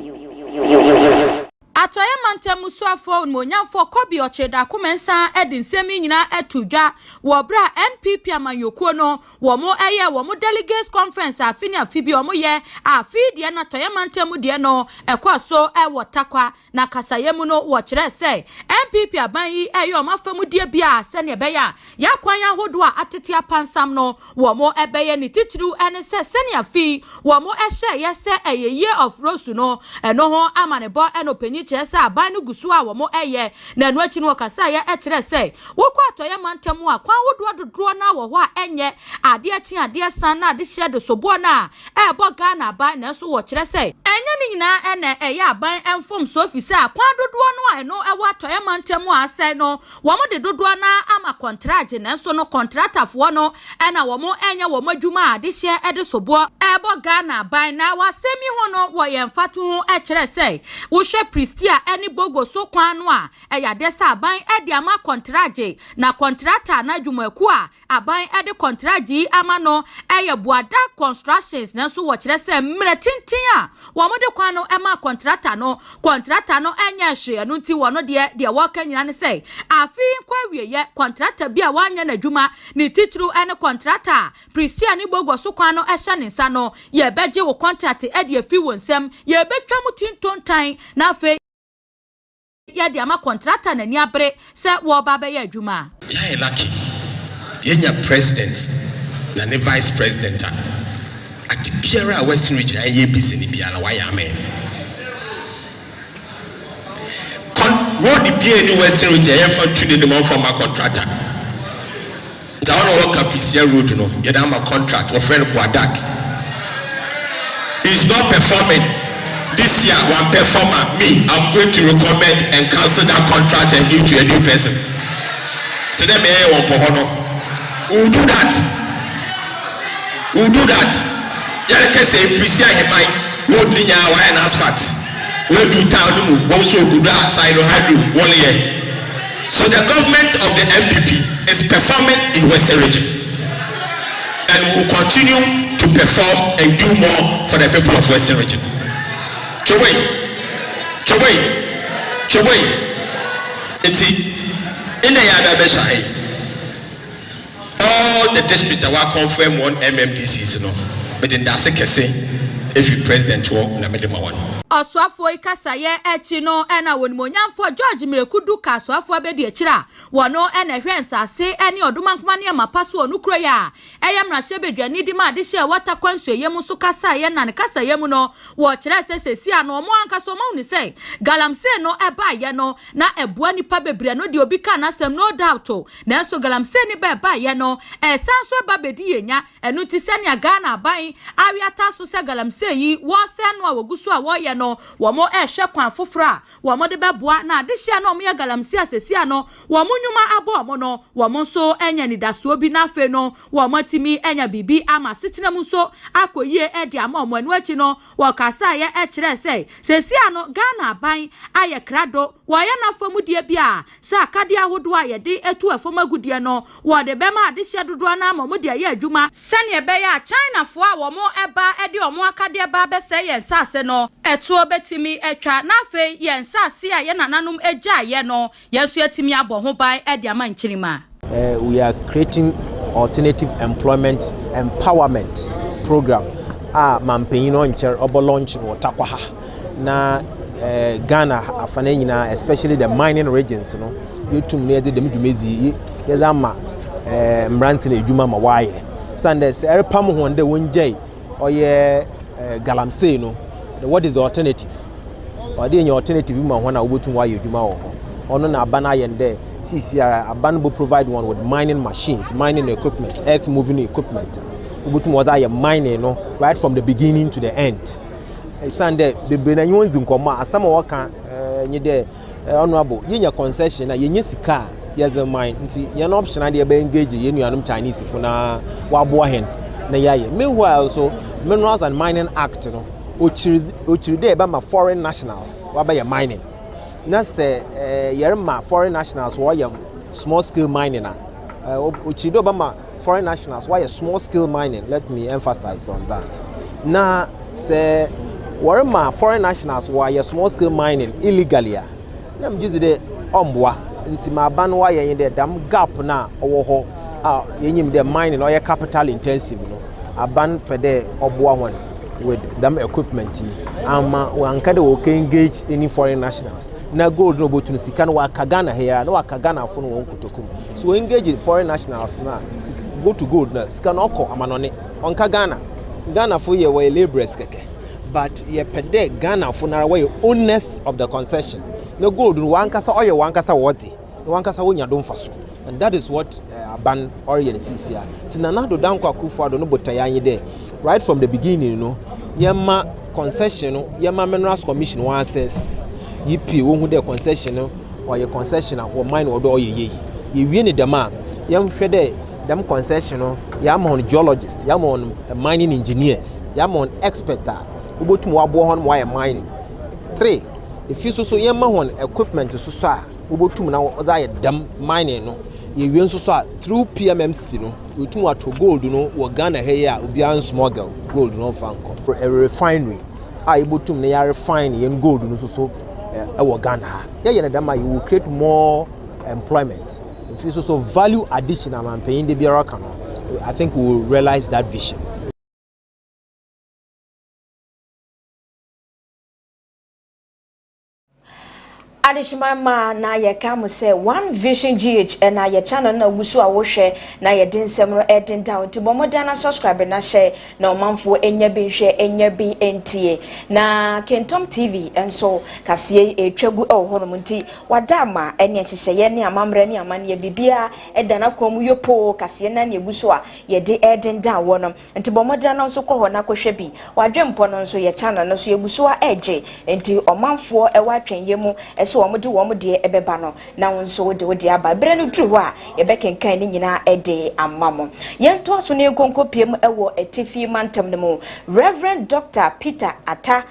atoya mantemu suafo monyamfo kobi ocheda Mensah edi nsemi nyina etudwa wo bra NPP amanyokuo no wo mo eye wo mo delegates conference afini afibi wo mo ye afi de na atoya mantemu de no ekoso ewo takwa na kasayemu no wo kire se NPP aban yi eye o mafamu de bia se ne beya ya kwan ahodo a atete apansam no wo mo ebeye ni titru ene se ne afi wo mo ehye ye se eye year of rose no eno ho amanebo eno penyi kire se aban no gusu a wo mo eye na enu achi no kasa ye ekire se wo kwa atoya mantemu a kwan ahodo dodro na wo ho a enye ade achi ade san na ade hye de sobo na ebo Ghana aban na so wo kire se enye ni nyina ene eye aban enfom so ofisi a kwan dodo no a eno ewo atoya mantemu a se no wo mo de dodo na ama contract na so no contractor fo no ena wo mo enye wo madwuma ade hye ede sobo ebo Ghana aban na wasemi ho no wo ye mfato ho ekire se wo hwe pristia eni bogo so kwan no a eya de sa aban ede ama contract na contractor na dwumaku a aban ede contract ama no eye buada constructions na so wo kire se mre tintin a wo mo de kwan no ema contractor no enye hwe no nti wo no de wo ka nyina ne se afi kwa wieye contractor bia wanya na dwuma ni titru ene contractor pristia ni bogo so kwan no ehye ne nsa no ye beje wo contract ede afi wo nsem ye betwa mutintontan na afi ya de ama contractor na ni abre se wo ba be ya adwuma ya e lucky yenya president na ne vice president at biara western region aye bisi ni biara wa ya me road bia ni western region ya fa tune de mo former contractor nta wona wo Kapisia road no ya da ma contract wo friend Boadak is not performing. This year, one performer, me, I'm going to recommend and cancel that contract and give to a new person. Today, we'll do that. We'll do that. Yeah, can say, Prisia, he might road in your wire and asphalt. We'll do town, also good side of Hydro, 1 year. So the government of the MPP is performing in Western region. And we will continue to perform and do more for the people of Western region. Choway. In the Yada Beshai, all the districts are confirmed one MMDCs, but in that second, if you president will na medema one. Oswafo ikasa ye echi no ena wonimonyamfo George Mirekudu ka aswafo abedi echira wono ena hwe nsase eni odumankoma ne mapaso onukro ya eyam na hyebedwani di ma de hye wata kwanso yemu so kasa ye na ne kasa yemu no wo kire sesesi ano mo ankaso ma uni sei galamse no eba ye no na ebua nipa bebre no de obi ka na sem no doubt na so galamse ni ba eba ye no sanso eba bedi yenya enu ti se ne Ghana aban awiata so se galamse yi wo se no awogusu a wo ye no womo ehwe kwan fofora womo de beboa na adehia no omo galamsi asesia no womo nyuma abo omo no womo so enya ni daso bi na fe no womo timi enya bibi ama setenam so akoyie ede ama omo anu achi no wokasa ye ekire sei sesia no Ghana aban aye krado woye na famudie bia sa akade ahodo aye de etu afamagudie no wo de bema adehia dodo na ama mo de aye adwuma sane ebe ya China fo a womo eba ede omo akade eba be se ye nsase no etu obetimi etwa na fe ye nsase a ye nananom eja ye no yeso etimi abo ho ban ede ama nchirima. We are creating alternative employment empowerment program mampanyino ncher obo launch no takwaha na Ghana afana nyina especially the mining regions no yotum ne de dem dwumezi yezama mbrante na edwuma ma waye sande serpam ho nde wonjai oye galamsey no what is the alternative or the alternative ma ho na obotum waye edwuma wo ho ono na abana yende CCR aban bo provide one with mining machines, mining equipment, earth moving equipment. Obotum was aye mining no right from the beginning to the end. Sande be na nyonzi nkoma asama waka nyide honorable yenya concession na yenye sika yes mine nti ye no option na be engage ye nuanum Chinese fo na wabo hen na yaye meanwhile so Minerals and Mining Act no ochiri dey ba ma foreign nationals wa ba ye mining na say yerma foreign nationals wa ye small scale mining na ochiri do ba ma foreign nationals wa ye small scale mining. Let me emphasize on that. Na say Warema foreign nationals were small scale mining illegally. Nam jizi de ombwa nti maban wa yen de dam gap na owo ho yenyim de mining or capital intensive no aban pede obwa hon with them equipment ama wankade wo can engage any foreign nationals na gold no botunu sika no wakagana here no wakagana fo no won kutokum so engage foreign nationals na go to gold na sika no oko amanone onka Ghana for ye we laborers keke but ye pede Ghana for na we owners of the concession no gold no wankasa oye wankasa woti no wankasa wonya don faso and that is what ban orient CCA tinanado danko akufado no botayan there right from the beginning, you know, yama concession, yama minerals commission one says, yipi who the concession or your concession or mine or do ye win the man, yam fede, them concession, yam on geologists, yam on mining engineers, yam on expert, who go to Wabohon wire mining. 3. If you so yama on equipment to susa, who go to now other dam mining, no. You win so through PMMC no you to gold no or Ghana here obian smuggle gold no fanko a refinery able to na refine yen gold no so Ghana yeah na you will create more employment if you so value addition am paying the bureaucracy I think we will realize that vision. Adishima na ye kamu se One Vision GH na ye channel na wusu a wo hwe na ye den semro edin down ti bomodana subscribe na share na omanfo enya bi hwe enya bi entie na Kentom TV enso kase etwagu e ho no nti wadama ene hyehye ne amamre ne amane bibia edana komu yopo kase na ne gusu a ye de edin down wono nti bomodana nso kɔ ho na kɔhwe bi wadwempo no nso ye channel no so ye gusu a eje nti omanfo e watwen yemu so wom de ebeba no na wonso de aba bere no duru a ye bekenkan ni nyina ede amamo yento so ne konkopiem ewo etifi mantam ne mu Reverend Dr. Peter Ata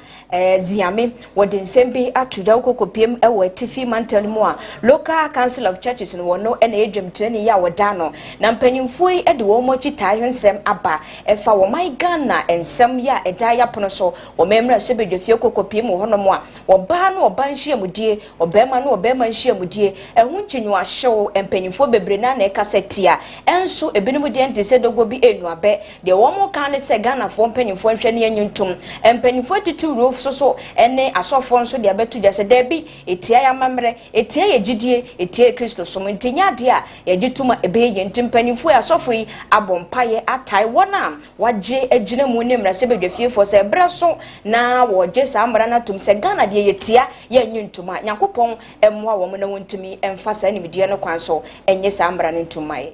Ziame wode nsembi atuda kokopiem ewo etifi mantam mu a Local Council of Churches no wono na edwem treni ya woda no na mpanyimfo yi ede wo mochi tai nsem aba efa wo man Ghana ensem ya eda ya pono so wo memra sebedwefie kokopiem ho no mu a wo ba no oban hyiamudie obema no obema nhyiamudie ehun kyinwa hyew empanyimfo bebre na na ekasetia enso ebinom de ntese dogo bi enuabe de wo mo kan ne se Ghana fo empanyimfo nhwe ne anyuntum empanyimfo titu roof so ene asofo nso de abetu de se debi etia ya mamre etia ye gidie etia Kristo so ntinya de a ye gituma ebe ye ntimpanyimfo asofo yi abompaye atai wona waje agina mu ne mra se bedwafie fo se bre so na wo je sa mra na tum se Ghana de yetia ye anyuntuma Nyankopɔn emmoa wo mo na wontumi emfasa ni medie no kwan so enye sa mbra ne ntumae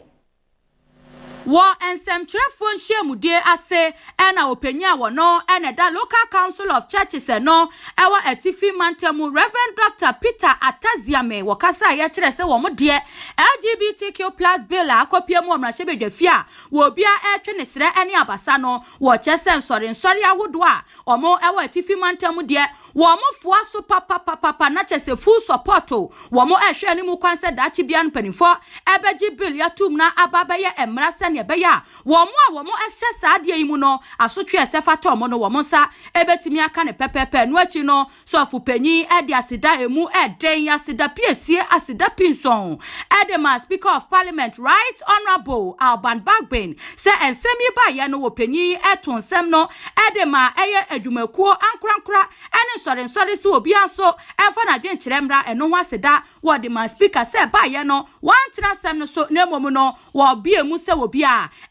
wo ensemtrefo nhyiamudie ase ena openya wo no ena da Local Council of Churches no ewa atifi mantemu Reverend Dr. Peter Ataziame wakasa ya kire se wo mo de LGBTQ+ bill akopia mu omrahye bedwafia wo bia etwe ne sere ene abasa no wo kyese nsori ahodo a omo ewa atifi mantemu de wo mo foa so papa na kyese full support wo mo ehwe ani mu kwan se dachi bia no panifo ebeji bill ya tum na ababa ye emra ne beya wo mo ehye saade yi mu no asotwe esefato mo no wo mo sa ebetimi aka ne pepepe no achi no so afupanyi ede asida emu eden asida piesie asida pinson edema Speaker of Parliament Right Honorable Alban Bagbin se ensemi ba ye no wo panyi etonsem no edema eye adwumakuo ankrankra ene nsori se obi aso enfa na dwenkyere mra eno ho asida wo de ma speaker se ba ye no wantena sem no so na emomu no wo bia mu se wo bia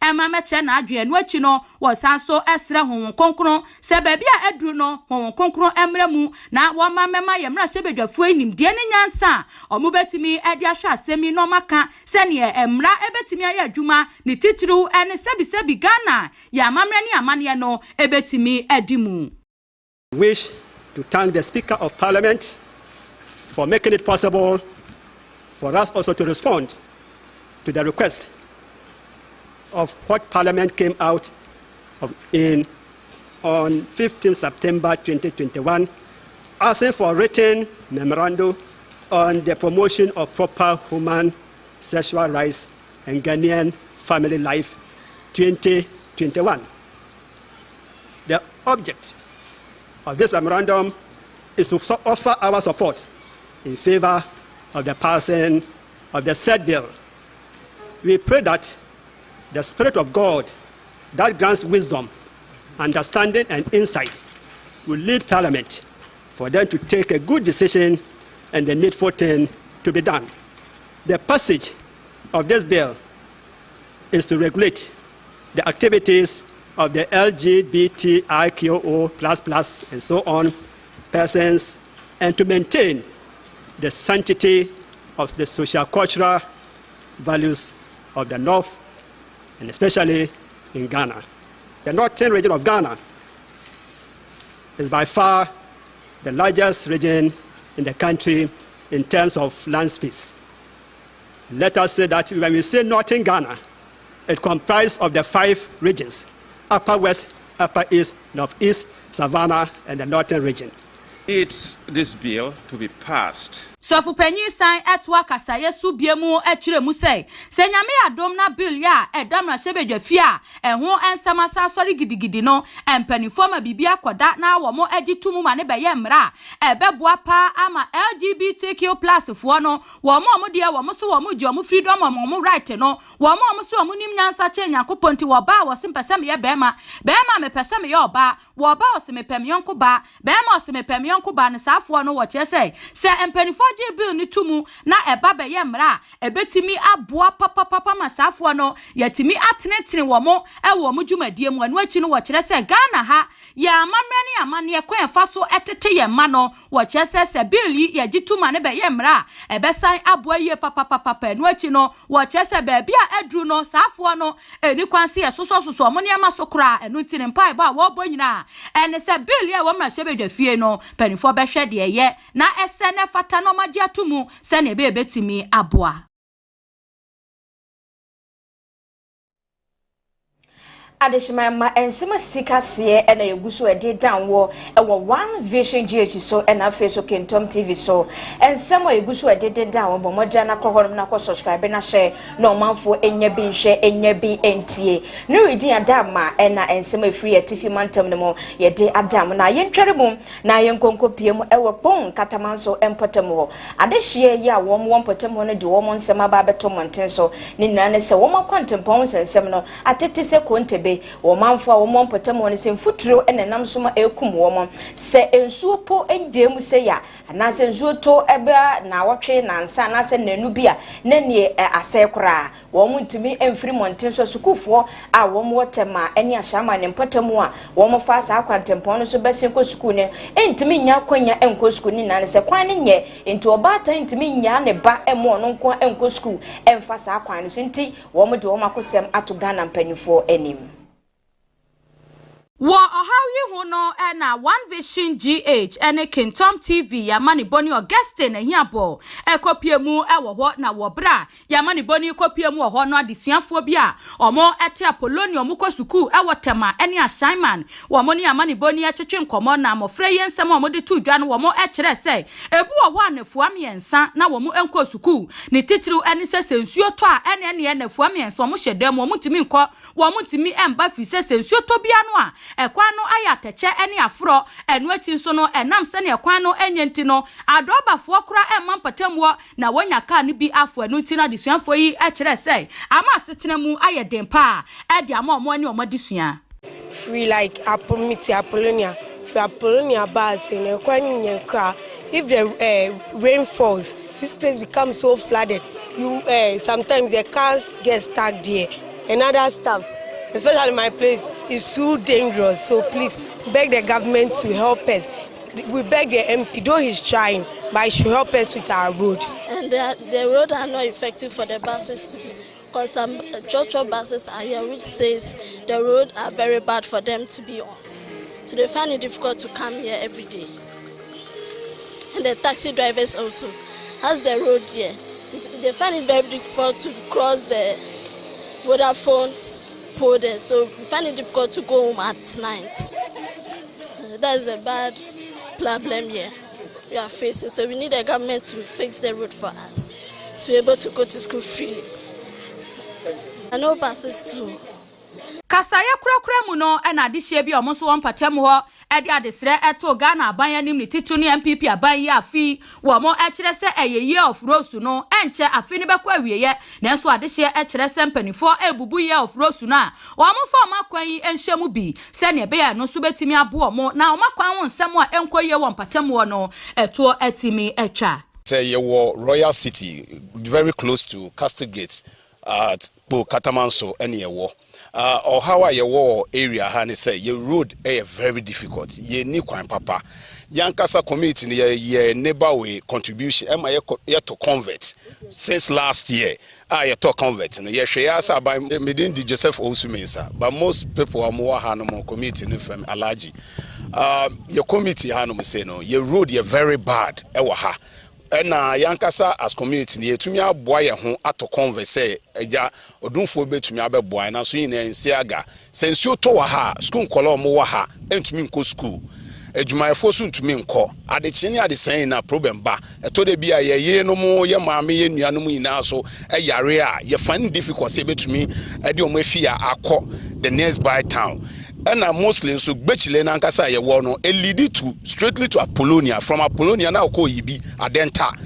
ema meche na adwe no achi no wo sanso esre honhon konkron se ba bia aduru no honhon konkron emra mu na wo ma mema ye mra se bedwafo anim de ne nyansa omu betimi ede ahwa asemi no maka se ne emra ebetimi aye adwuma ni titru ene sebi Ghana ya mamre ne amane no ebetimi adimu. Wish to thank the Speaker of Parliament for making it possible for us also to respond to the request of what Parliament came out on 15 September 2021, asking for written memorandum on the promotion of proper human sexual rights and Ghanaian family life 2021. The object of this memorandum is to offer our support in favor of the passing of the said bill. We pray that the Spirit of God that grants wisdom, understanding, and insight will lead Parliament for them to take a good decision and the needful thing to be done. The passage of this bill is to regulate the activities of the LGBTIQO++ and so on persons, and to maintain the sanctity of the social cultural values of the North, and especially in Ghana. The northern region of Ghana is by far the largest region in the country in terms of land space. Let us say that when we say northern Ghana, it comprises of the 5 regions: Upper West, Upper East, Northeast, Savannah, and the northern region. It's this bill to be passed. So for penny sign etwa kasaye su biemu etire mu sei se nyame adom na bill ya edam na sebedwafia ho ensama sa sori gidigidi no empanifo ma bibia koda na wo mo agitumu ma ne beye mra ebeboa pa ama LGBTQ+ fo no wo mo de wo mo so wo mo jo mo freedom mo right no wo mo so wo nim nyansa che nyankopon ti wo ba wo simpesem ye bema me pesem ye oba wo ba wo semepem yonko ba bema wo semepem yonko ba ne safo no wo che sei se empanifo bill ni tumu na eba be ye mra ebetimi aboa papa masafo no yatimi atenetene wo mo wo mo dwumadie mu anu achi no wo kire se Ghana ha ya amamre ne amane kwen fa so etete ye ma no wo kire se bill yi ye gituma ne be ye mra ebesan aboa ye papa anu achi no wo kire se ba bia adru no safo no eni kwanse ye soso mo ne ma so kra enu tine mpai ba wo bo nyina ene se bill ye wo mra hyebedwa fie no panifo be hwe de ye na ese ne fata no atumu sene betimi aboa. Adishima ma ensema sika sie ena yeguso edi danwo ewo One Vision GH so ena face Kintom TV so ensema yeguso edi danwo bomoja na kohonom na ko subscribe na share no manfo enya bi hwe enya bi entie no redi adama ena ensema free atifi mantam ne mo yede adam na yentwere mu na yenkonkopiem ewo pon katamanso empotem ho adehie ya wo mo empotem ho ne de wo mo nsema ba beto monten so ni nane se wo makwantempon sensem no atete se kontebe womanfo a wompotam won se mfuturo enenam soma ekum wom se ensuo po endem se ya na se ensuo to ebe na wotwe na nsa na se nanu bia na ne asai kora wom ntimi emfiri monten so sukufo a wom wotema eni ahyama ne mpotam a wom fa sa akwantempon so bese ko suku ne entimi nya kwanya enko suku ni na se kwan ne nye enti obata entimi nya ne ba emo no nko enko suku emfa sa akwan no so enti wom de wom akosem ato Ghana mpanifo enim. Wo ohawi hu no na One Vision GH ene Kintom TV ya mani boni Augustine na hiabo ekopiemu ewo ho na wo bra ya mani boni kopiemu ho no adesuafo bia omo ete Apollonia omuko suku ewo tema ene assignment wo mo ni ya mani boni atwetwe nkomo na amofra yensem omo de tudwa no wo mo ekire se ebu wo anefu amiensa na wo mo enko suku ni titiri ene se sensuo to a ene anefu amiensa omo hyedam wo mutimi nko wo mutimi emba fi se sensuo to bia no a ekwan no ayateche ene afro enu achi nso no enam se ne ekwan no enyenti no adobafo kura emampatemwo na wonya ka ne bi afo enu ti na desuafo yi ekire se ama asetena mu ayedempa ede ama omo ani omo desua free like Apollonia for Apollonia bus in ekwan nyenka if the rain falls this place becomes so flooded you sometimes the cars get stuck there and other stuff. Especially my place is too dangerous, so please beg the government to help us. We beg the MP, though he's trying, but he should help us with our road. And the road are not effective for the buses to be, because some church buses are here which says the road are very bad for them to be on. So they find it difficult to come here every day. And the taxi drivers also, as the road here, they find it very difficult to cross the Vodafone there, so we find it difficult to go home at night. That's a bad problem here we are facing. So we need the government to fix the road for us to be able to go to school freely. And no buses too. Kasaya kura mu no na adihye bi omo so wompatem ho edi adesre eto Ghana aban anim ni titu ni MPP aban yi afi wo mo ekire se year of rose no enche afi ni bekọ awieye na enso adehye ekire se mpanifo ebubu year of rose na wo mo fa makwan yi enhyemu bi se ne be ya no so betimi abo mo na wo makwan ho nsem a enkoye wo mpatam wo no eto etimi etwa. Say you were Royal City, very close to Castle Gate at Katamanso and your war. Or how are your war area? And say your road very difficult. Ye ni kwa papa. Yankasa community ye neighbor way contribution. Am I yet to convert since last year? I to convert. No, ye share by medin di Joseph Mensah. But most people are more hanum community from Alaji. Your community hanum say no. Your road ye very bad. Ewaha. Na yankasa as community ne etumi aboa ye ho ato converse eja odunfo betumi abeboa na so yin ensi aga sensuo to wa ha school nkolo mo wa ha entumi nko school edwumayefo so ntumi nko adechi ne adesen na problem ba eto de bia ye no mo ye maame ye nuanom nyina so eyare a ye fan difficulty betumi ede omo afia akọ the next by town. And mostly so Bechile Nankasa ye wono a lead to straightly to Apollonia. From Apollonia now call Yibi Adenta.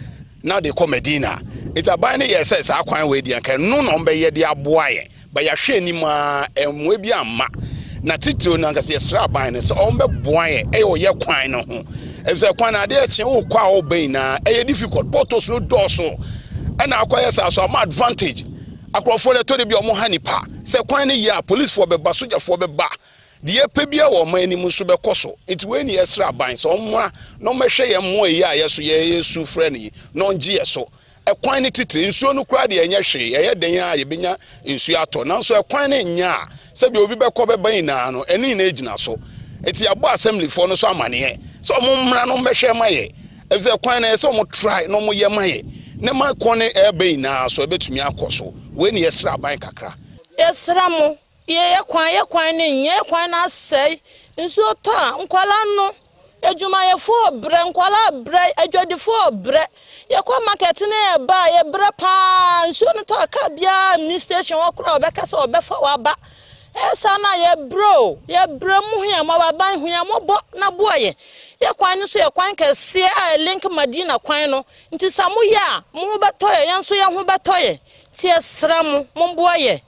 Now they call Medina. It's a binary SS Aquine way the can no number ye dia boy. But ya she ni ma and webi ma. Na tito Nankasa strabine so ombe boy e ye quine no. If the quine ade chen o kwa obey na e difficult portos no doso. And acquire so am advantage. Akrofo le to de bi omo hanipa. Se quine ya police for beba soldier for beba. The pebia or my name so be coso. It's when ye extra binds so no meshe ye mo ye so ye su freni non GSO. A quantity in so no crowd ye she ye den ya ye benya insu ato. Now so a quantity nya sabi obi be ko be ban na no eni na ejina so. It's your assembly for no so amane. So mo mra no meshe maye. If the quantity so mo try no mo ye maye. Ne ma kone e be na so betumi akoso. When ye extra bind kakra. Esra mo ye kwan ni ye kwan na sei nso to nkwala no edwumayefo bre nkwala bre adwadifo bre ye kwa market na e ba ye bre pa nso no to ka bia administration wakura obeka se obefa waba esa na ye bre mu hia mo baba hia mo bo na boye ye kwan nso ye kwan kese a link Madina kwan no nti samu ya mo betoye ye nso ye ho betoye ti esra mo boye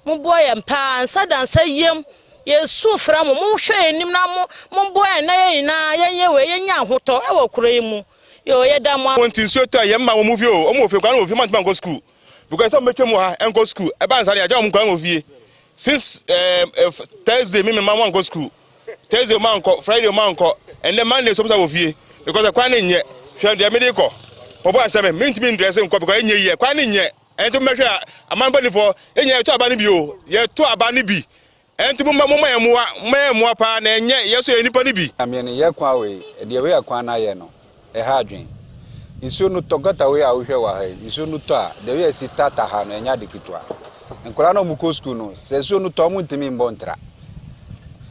Mboye mpa nsadansa yem yesu fra mo hwe enim na mo boye na ye na ye we ye nya hoto e wakura yimu yo ye da mo wonti nso to ye ma mo movie o mo ofie kwa na ofie man go school because some make mo ha en go school e ba nsare aja mo kwa ofie since Thursday me ma go school Thursday man ko Friday man ko and the Monday so ofie because kwa na nye hwe de me de ko obo aseme me ntimi ndress nko because enye ye kwa na nye ento mehwe amambani for enye to abani bi o ye to abani bi ento mo pa na enye yeso ye nipa ni bi amene ye kwa we de we akwa na ye no e ha adwen isu no togota we a wo hwe wa ha isu no to a de we si tata ha no enya de kitwa nkola no mu ko school no se isu no to mu ntimi mbo ntra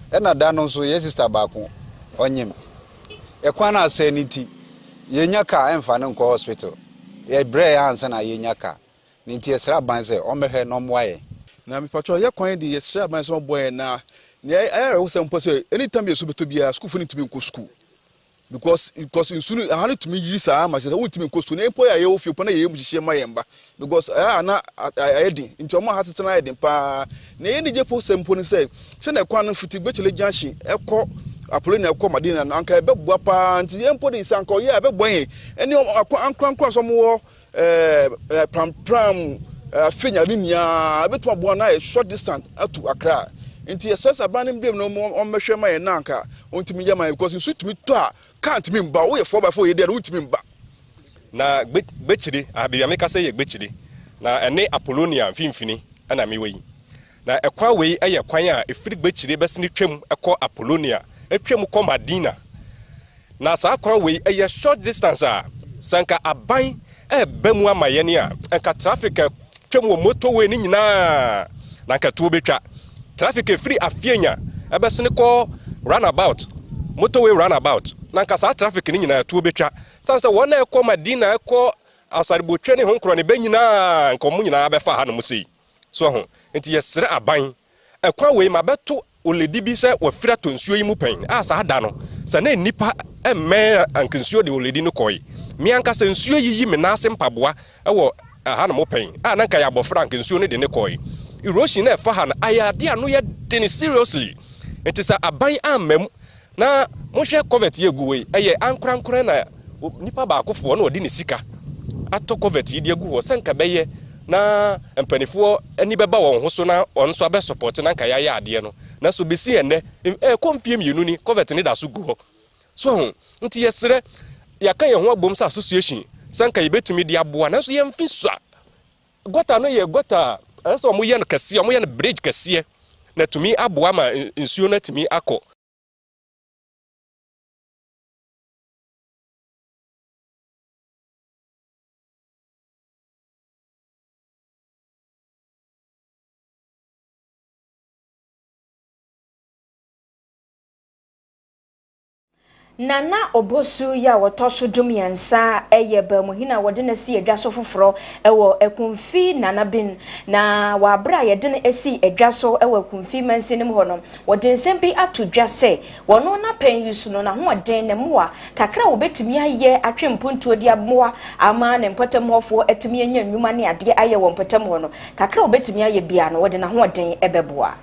e na da no so ye sister baako onyem e kwa na sanity ye nya ka emfa ne nko hospital ye bre ya ansa na ye nya ka Ninti esra banse omehwe no mwaye na mipacho ye kwan di esra banse mo boy na I wo sem pose anytime you subeto bia school for nitimi nko school because insunu ahani tumi yiri sa ma se wo timi nko school na empo ya ye wo fie po na ye mu hihie ma yemba because na ayedi nti omo ha tetena ayedi pa na ye ni je po sem po ni se na kwan no fiti gbechele janshi ekọ Apollonia ekọ Madina na anka ebebua pa nti ye empo di sanka ye ebebon ye eni ankran so mo pram fenya linia betu abo na a short distance to Accra nti yes abanim dem no ommehwe ma ye nanka ontimi yama because you shoot me to a can't me mba wo ye 4x4 ye there ontimi mba na gbechiri abia me ka say ye gbechiri na ene Apollonia mfimfini ana me wi na ekwa we eye kwan a efiri gbechiri besini twem ekọ Apollonia etwem kọ Madina na sa kwan we eye short distance a sanka aban bemu amayeni a enka traffic twem wo motorway ni nyina na nka tuo betwa traffic free afienya ebesene ko runabout motorway runabout na nka sa traffic ni nyina tuo betwa sansa wona ekọ Madina ekọ asaribotwe ne honkro ne benyina nka mu nyina abefa ha no musei so ho enti yesere aban ekwa we mabeto oledi bi sɛ wafira to nsuo yi mu pɛn a saa da no sɛ na nipa emmɛ ankensuo de oledi no kɔi me anka sɛ nsuo yi me na ase mpaboa ɛwɔ ha no mo pɛn a na nka ya bɔfra ankensuo no de ne kɔi erosion na ɛfa ha no ayade ano yɛ de ne seriously nti sɛ aban amam na mohwɛ covet yɛ guwe ɛyɛ ankorankora na nipa baakofoɔ na ɔde ne sika atɔ covet yi de agu hɔ sɛ nka bɛyɛ na mpanifoɔ ani bɛba wɔn ho so na ɔno so abɛ support na nka yɛayɛ adeɛ no na so besi ɛnɛ kɔmfie mmienu ni covet ne da so gu hɔ so nti yɛsrɛ yɛka yɛn ho abom sɛ association sɛ nka yɛbɛtumi de aboa nanso yɛmfi so a gɔta no yɛ gɔta ɛsɛ ɔmo yɛ no kɛseɛ ɔmo yɛ no bridge kɛseɛ na tumi aboa ma nsuo no tumi akɔ Nana obosu ya wotoso dumiansa eye bamuhina wode na si edwa so foforo ewo ekumfi nana bin na wabra ye de na esi edwa so ewo ekumfi mansinim hono wode nsempi atodwa se wono na pen yusu no na ho den ne moa kakra wo betimi aye atwempuntuo di aboa ama ne mpotam hofo etimi anya nnwuma ne ade aye wo mpotam hono kakra wo betimi aye bia no wode na ho den ebeboa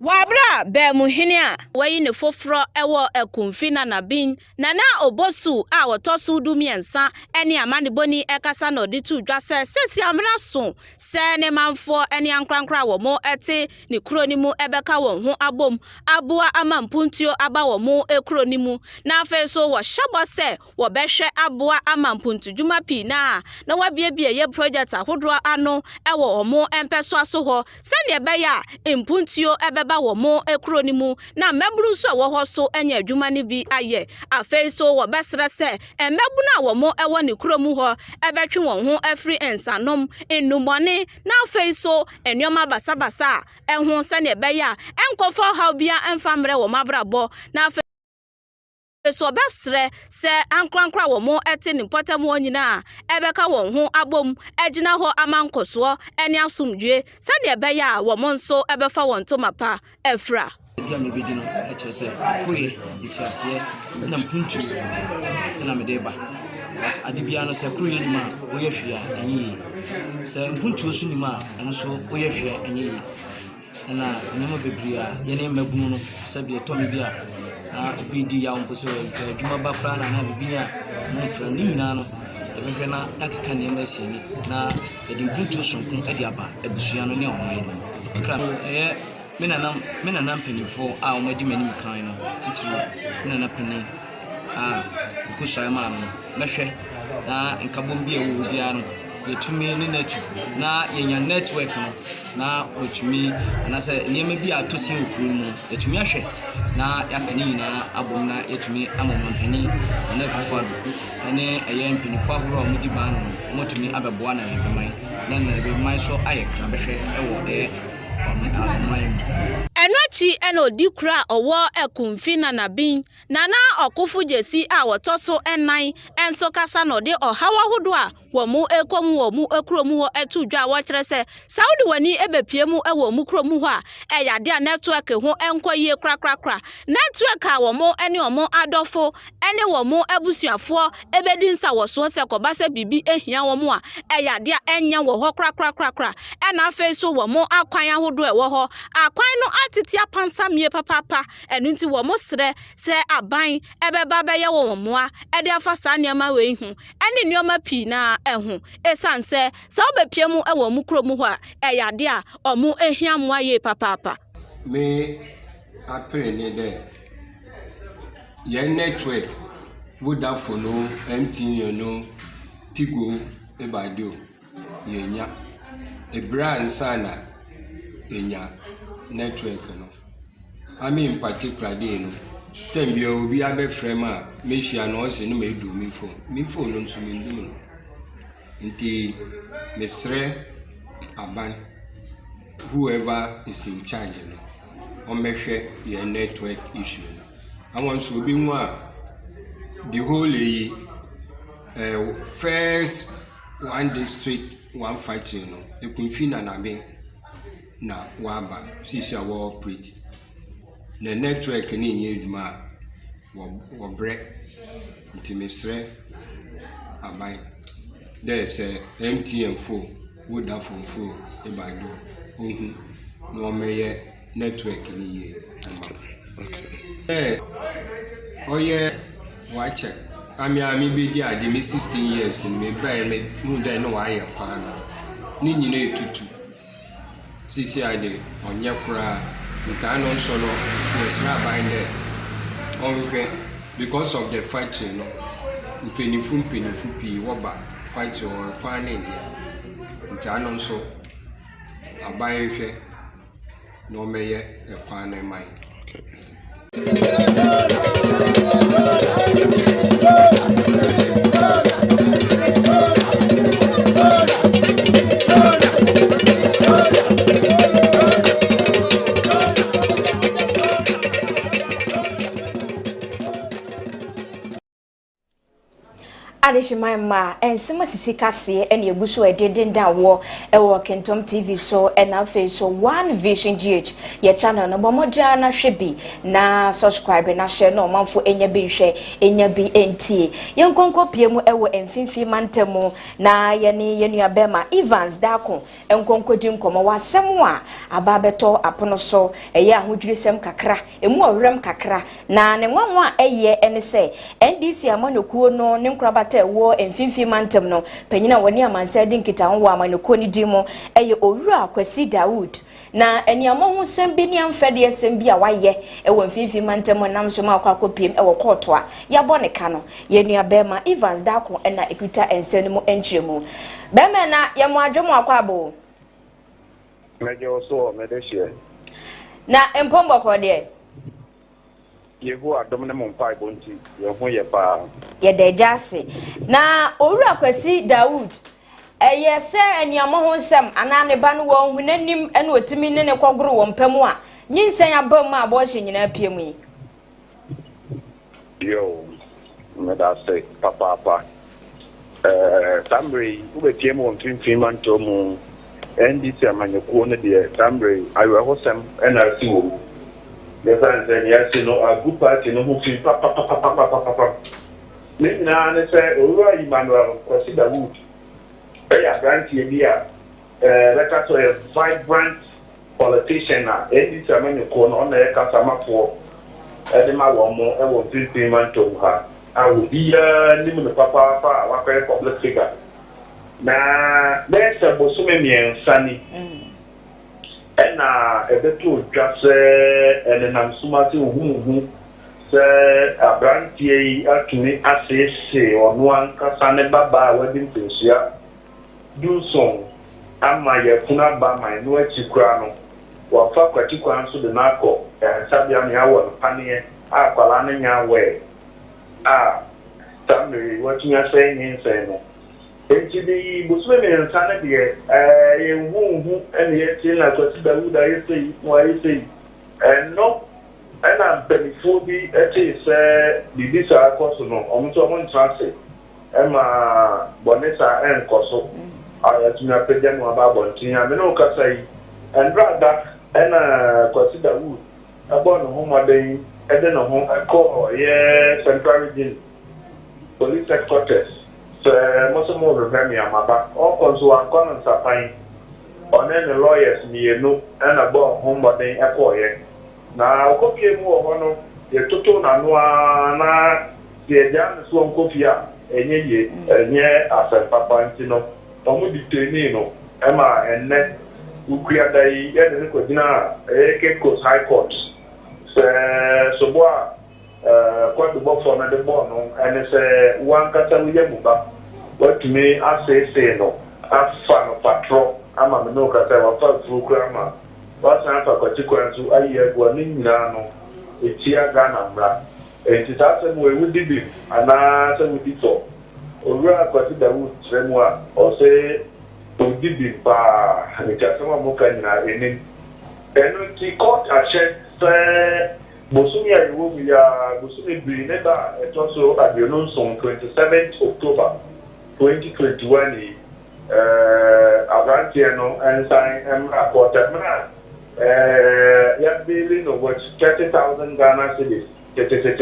Wabra Bemuhini a wayi ne foforo ewo ekumfi na bin nana obosu a wotoso dumiensa ene amane boni ekasa na odi tu dwa sesi amra so se ne manfo ene ankrankra wo mo ete ne kronimu ebeka wo ho abom aboa amampuntio aba wo mo ekronimu na afa so wo hyabo se wo behwe aboa amampuntu dwuma pi na wabiebie ye project ahodo ano ewo mo empeso aso ho se ne ebeya impuntio ebeba wo mo ekronimu na mebru so wo ho so enya adwuma ne bi aye afei so wo besre se mebu na wo mo ewo ne kromu ho ebetwe won ho afri ensanom enumone na afei so enwoma basabasa ehun se ne ebeya enkofo ha bia emfamre wo mabrabo na afei so besre se ankrankra wo mo ete ne potam wonyina ebeka won ho abom agina ho amankoso ene asomdwe se ne ebeya wo mo nso ebefa won to mapa efra dia me bedi no eche se koye itiase na mpuntu na me deba was adibia no se koye ni ma wo ye hwia enyi se mpuntu so ni ma enso wo ye hwia enyi na nyama bebria ye ne mabunu no se bi to me bia obi di ya onko se dwuma ba fra na bibia mo fra ni nyina no ebehwe na akeka ne masi ni na edi mpuntu sonkun edi aba abusua no ne onwan no kra mena nam penifo a o madi mani kan no titiro mena peni ko shaima no mehwe na nkabom bia wo bia no yetumi ne natu na yenya network no na otumi na se niema bi atosi okuru mu yetumi ahwe na yakani na abom na yetumi amampani na kufado ene eye mpinifo ahoro mudi ba no motumi abeboa na yebeman na yebeman so ayekra behwe ewo Enochi eno dikra owo ekumfi na bin nana okufu jesi a wotoso enan enso kasa no de ohawa hodo a wo mu ekomu wo mu ekromu ho etudwa wo kire se Saudi wani ebepiemu ewo mu kromu ho a eyade a network ho enkoyie krakrakra network a wo mu ene omo adofo ene wo mu abusuafo ebedi nsa wo so se ko basa bibi ehia wo mu a eyade a enya wo ho krakrakra ena afa so wo mu akwan ahodo ewo ho akwan no atitia pansa mie papa enu nti wo mosre se aban ebeba beye wo moa ede afa sa niama we hu ene nioma pi na ehu esanse sa obepiemu ewo mu kromu ho a eyade a omu ehia moa ye papa me apre ni de ye network Vodafone no MTN no Tigo ebadio yenya brand sana enya network no I mean particularly no tembia obi abe frema mehia no se no medu mi phone no so me ndu no nti mesre aban whoever is in charge no o mehwe your network issue no I want to be one the whole first one district one fighting no the confina na me na waba sisi a wo operate na network ni nye duma wo break ntimesre abai there's MTN phone Vodafone phone ebado no meye network ni ye oye watch ami be dia de me 16 years me buy me mu dai no wa ye kwa no ni nyina etutu sisi ade onye kura nta no so no yes na buy there onke because of the fighting no mpenifu pi woba fight or kwa ne nta no so abai hwe no meye e kwa ne mai Adishima ensema sisi kase ene eguso ededenda wo ewo Kentom TV so ena face so One Vision GH ye channel no bomoja na hwebi na subscribe na share no manfo enya bi hwe enya bi entie yenkonko piemu ewo emfimfi mantemu na yenu abema Evans Dako enkonko di nkomo wasem a ababeto apono so eye ahodwiresem kakra emu owrem kakra na ne nwanwa eye ene se NDC amonyokuo no ne nkrabata wo emfimfi mantem no panyina woni amansa di nkita ho amanyokuo ni dimo eye owura Kwasi Dawood na eniamo ho sembi ni amfede sembi a waye ewo emfimfi mantem nam so ma akopiem ewo court a yabone ka no yenu abema Evans Dako na ekuta ensenemu enchiremu bema na yamo adwomo akwabo mejo so medeshie na empombo kode yehu adom ne mompa ibonti yehu ye pa ye dejase na owura Kwasi Dawood eye se eniamo ho nsem ana ne ba no wo hunanim ene otimi ne kogoro wo mpamu a nyinsen abam ma abo hye nyina piemu yi yo medase papa tambre ubetiemu on finman to mu NDC amanyokuo ne de tambre ayo ho sem NRC wo the fans and yes no a good party no who feel papa me na ne say owura Emmanuel Kwasi Dawood a grant here let us a vibrant politician na NDC amanyokuo no na e kasama for e ma wo mo e wo finman to ha I will be nimu ne papa wa public figure na there's a bosume miensani na ebeto dwase ene nam sumati ohuhu se abrantie yi atumi asese onu ankasa ne baba wadi mpensia do song ama ye kuna ba mai no achikura no wa fa kwatikwa nso de nako sabia me awo panie akwala ne nya we tamri watinya say nyin say no enti bi bosume me nsane de ye hu ene ye tin na Kwasi Dawood aye sei mo aye sei no ana benefo bi eti se bibisa akoso no omto mo ntrase ema bonesa enkoso aya tunya peja no aba bontinya me no kasai endrada ena Kwasi Dawood abo no ho maden ede no ho akọ ye Central Region Police Headquarters most of the time, all consul and Conan Sapai on any lawyers, me no, and about home, but they acquire. Now, copy more one of the total na the Jan Swam Copia, and ye, as a papa, and no, Tomu di no, Emma and Net, who create the Yadina, Cape High Court. So, boy. Quite the box on the bottom, and it's one Catalunya what to me, I say no, I fan of patrol. I'm a no Catava through grammar. What's after consequence? I hear one in Nano, it's here Ganambra. And it's after we did it, and I said we did so. Or Kwasi Dawood Remwa, or say, we did it by the Casama Mokana in it. And we caught a check. Bosumi a yewo mu ya bosumi bi ne da eto so aduonu nson 27th October 2021 abrantie no ensign rapporteur na ya billing of what 30,000 Ghana cedis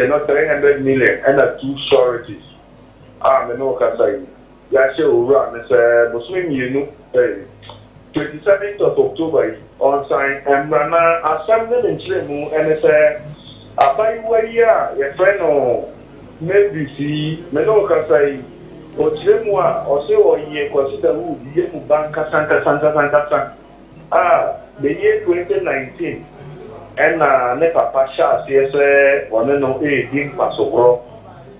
no 300 million and 2 sureties me no ka say ya she owura me say bosumi mienu 27th of October on sign emrana assembly in Chilemu and say Abaiwaya, your friend, maybe see, Menoka say, or Chilmua, or say, or ye consider who the Banka Santa. The year 2019, and Nepa Pasha, CSA, or no, Dim Pasogro.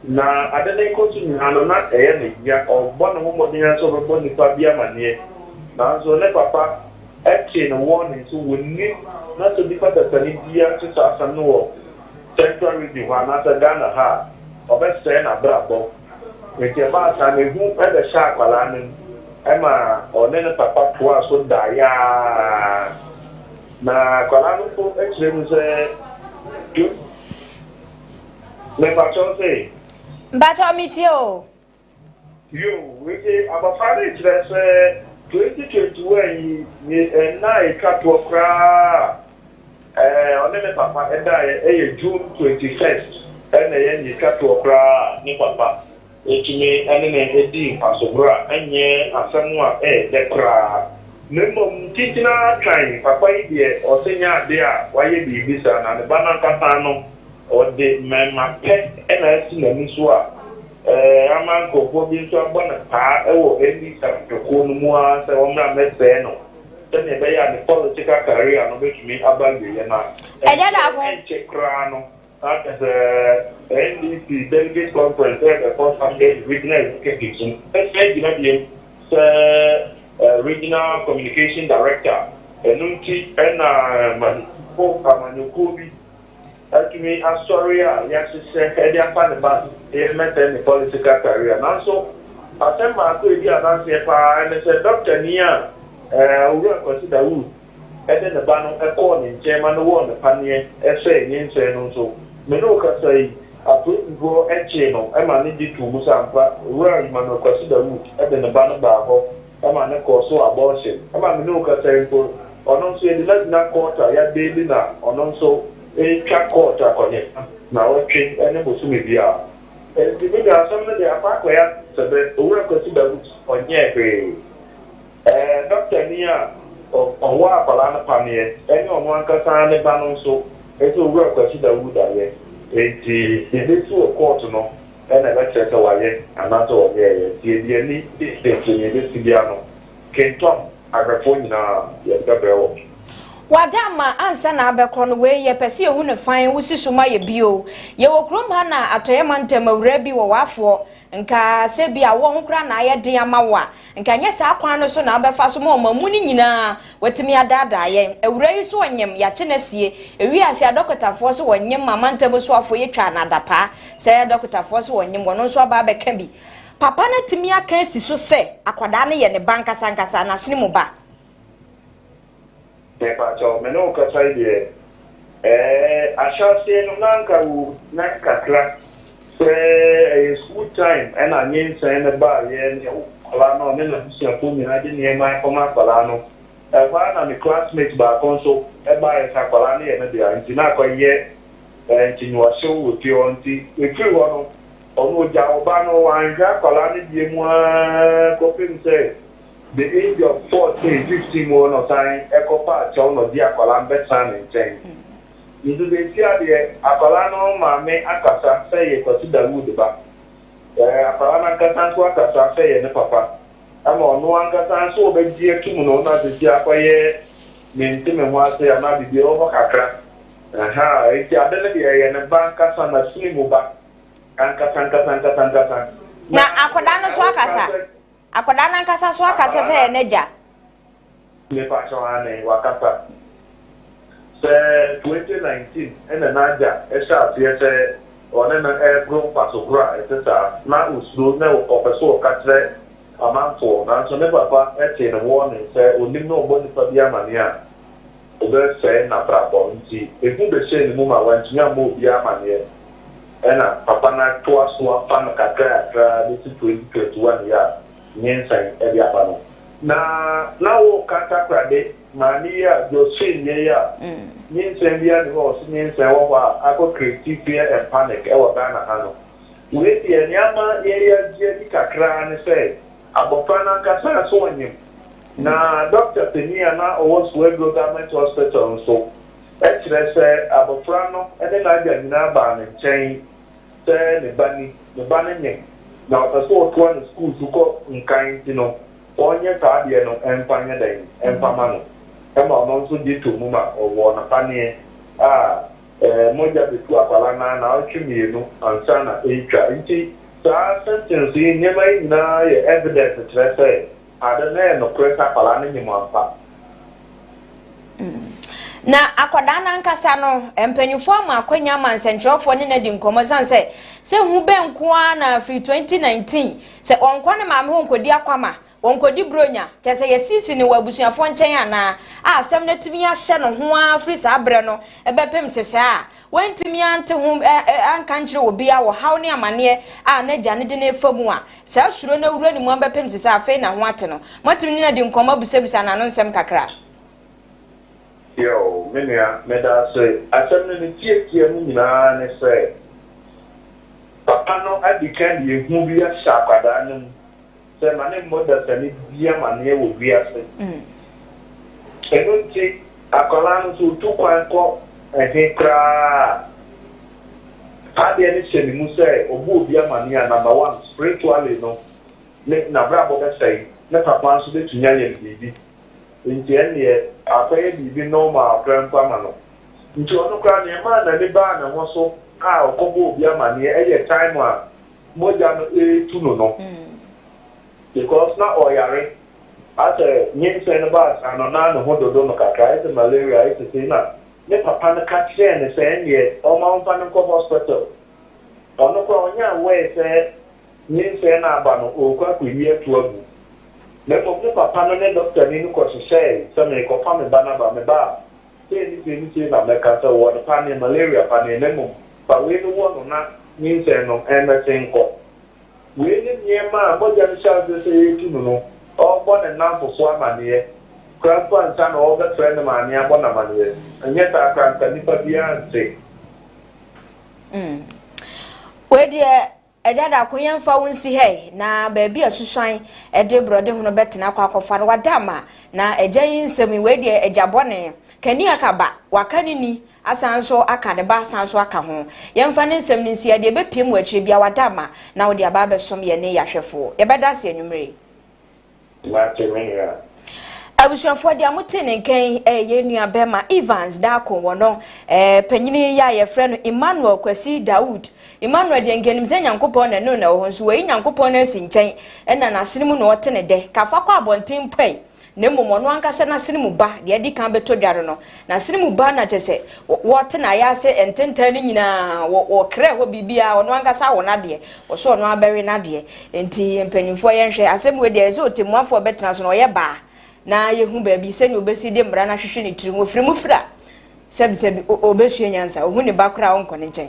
Now, I don't continue, I don't not any, or one woman of Bonnie Fabia Mania. Now, so Nepa, acting a warning, so we need not to be part of the India to Sasano. Central region one after Ghana ha obe say na brabo we ke ba ta me hu e be sha kwala ni e ma one ne papa to aso da ya na kwala no ko e kire mu say you me ba cho say mbacho mitio you we ke abafa ni kire say 2021 ni na e ka to kra on the papa June 21st and the Kato Kra ni papa Echime and then Eddie Pasobra and ye Asamua the Kra Nemo Titina trying Papa idea or Senya there why you be this and the Bana Catano or the Mama Pet and I see the Misua Amanko Bobby to a bonnet or any time to Kunumua, Savona Messeno. Then they are the political career and which me about the check crown as a NDP delegate conference the first Sunday regional kitchen. Let's say the regional communication director Enunti and Manukobi. To me, Astoria, yes, they are part of the met in the political career. And also, I sent my idea and I said, Dr. Nia. We consider who, and then the banner a corner, chairman one, the panier, essay, insane, also. Menoka say, I put go a channel, and I need to Musampa, where you man consider who, and then the banner bar, and man so abortion. And my Menoka say, or non say the Latina quarter, ya daily now, or non so a track quarter connect. Now, okay, and it was to me, yeah. And the bigger some of the apart where, so that we consider who's on yeah. Dr. Nia of Owa Palana Pamir, any on one Cassan Banon so, it's a work consider wood. It is to a quarter no, and a lecture away, and not all there. The need this Sibiano. Can Tom, Agrafona, yes, Gabriel. Wadama ansa na abekọ no we ye pese ehu ne fan wusi soma ye bio ye wo krom ha na atoyema ntem awura bi wo wafo nka se bia wo nkra na ye den amawa nka nye sa kwan no so na abefa so ma mamu ni nyina watimi adada ye awura yi so onyem ya chenesie ewi ase adokotafo so wonyem mama ntem so afo ye twa na dapa se dokotafo so wonyem wono so aba beka bi papa na timi aka si so se akwada ne ye ne banka sankasa na sene mu ba Tepacho, Menoka side, I shall say no nanka who nanka crack, say a school time, and I mean saying a bar, and Colano, men of Siapuni, I didn't hear my command Colano. One of the classmates back also, a by a Sapalani and the Antinaka yet, and in your show with your auntie, if you want, or Jaobano and Jacolani, Dimwa, coping say. The age of 14, 15 more no time, Echo Part, or dear Colambet San in Chain. You do the idea, Apolano, Mamma, Akasa, say, consider wood back. Apolana Catan to Akasa, say, and papa. I'm on one Catan, so big dear Kimono, not the Japaye, maintain and was there, not the over Kakra. Aha, it's the identity and a bank Cassan, a slim back, and Catan. Na Aquadano Swakasa. Akodana nkasa so akasa se neja le passion ane wakata se 2019 ene naja esha tiese onena group pasogura etesa na usuro na opeso katre amanfo na so ne papa ete ne warning se onim no obo ni fa bia mania obe say na brabo nti efu be say ni mu ma wantinya mo obi amane ena papa na to aso afa no kakra this 2021 ya Mensah e bia ba no na wo kata krade mani ya Josephine ne ya Mensah bia ni ho so Mensah wo ba akọ creative fear and panic e wo Ghana ano we tie nyama ye ya je di kakra ne say abofra na kasa so onyem na Dr. Tenia na owo so government hospital so ekire say abofra no e de na ja nyina ba ne nchen say ne bani nye na otaso to na school su ko nkan ti no onye ka de no empanya den empama no e ma no so di to mu ma owo na pane moja betu akwala na otwemienu ansa na etwa nti sa sentence yi nyema na ye evidence kire say adana no kwesa akwala na nyima ampa na akwada na nkasa no empanyufo ma akwanya mansentrofo ne na di nkomo sanse se hu benkoa na free 2019 se onkwa ne ma me honkodi akwama onkodi bronya chese yesisi ne wabusuafo nchen ana asem na timi ahye no ho a free sa abre no ebepem sese a wantimi ante ho anka nkire obi a wo haw ne amane a na gya ne de na efamu a sa suro na wura ni mu ebepem sese afa na ho ate no matimi na di nkomo busabusa na no nsem kakra yo menia meda say asem ne tie mu nyina ne say papa no adikan ye hu bi a shakwada nem say mane moda say ni bia mane wo bia say enunti akola no so tu kwan ko kra ade ni se ni mu say obu obi amane a number 1 spiritually no na brabo be say na papa so de tunya ye bibi nti ene afaye bibi normal grandpa ma no nti ono kra ne ma na ne ba na ho so a okobo obi amane e time a moja no tu no because na oyare ate Mensah no ba ano na no hododo no kakra ite malaria ite sina ne papa na catch ne say ene o ma onfa no hospital ono kwa onya we say Mensah na aba no o kwa kwi atu agu me mo papa no ne doctor ni ko se so me ko pa me bana ba me ba ni na me ka so wo pa ni malaria pa ni ne mo pa we no wo no na Mensah no emergency ko we ni niema mo ja ni sha de se tu no o bo ne na fo amane grandpa nta na o be friend ma ni abo na mane anya ta kan ni pa bia nse we de ejada koyen fa wonsi hey na baabi asusuan ede brode hono betena kwa akofa no wadama na ejayin nsemi we de ejabone kani akaba wakani ni asanso aka de ba asanso aka ho yemfa ne nsem nsi ade bepiem wachire bia wadama na wo de aba besom ye ne yahwefo ye beda se anwumre abusuafo de amote ne nkan ye nua bema Evans da ko wono panyini ya ye frɛ no Emmanuel Kwasi Daud Emmanuel de ngenim ze nyankopɔn na no na wo nso we nyankopɔn na si nkyɛn ɛna nasene no wote ne de kafa kwa abonten pai ne momono ankasa nasene mu ba de adi kan beto dware no nasene mu ba na kyese wote na ya se ententa ni nyina wo kre ho bibia ono ankasa wo na de wo so ono abere na de enti mpanyimfo ye nhwe asem we de ze otemuafo betena so no ye ba na yehu baabi se ni obesi de mbra na hwehwe ni tiri mo firi mu fira sebi obesu nyansa ohu ne bakra onko ne nchen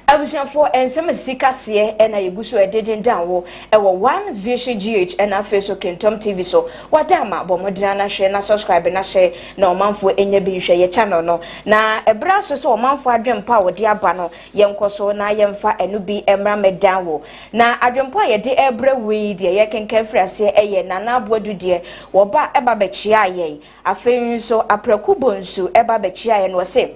abusuafo ensem sikase na yeguso ededen danwo ewo One Vision GH na Facebook Kentom TV so wadama bomodina na hwe na subscribe na share na omanfo enya bi hwe ye channel no na ebra so omanfo adwempa wodi aba no yenkoso na yemfa enu bi emra medanwo na adwempa ye de ebra we de ye kenkan frase eye na na abodu de wo ba eba be chia ye afenyu so aprakubo nsu eba be chia ye no se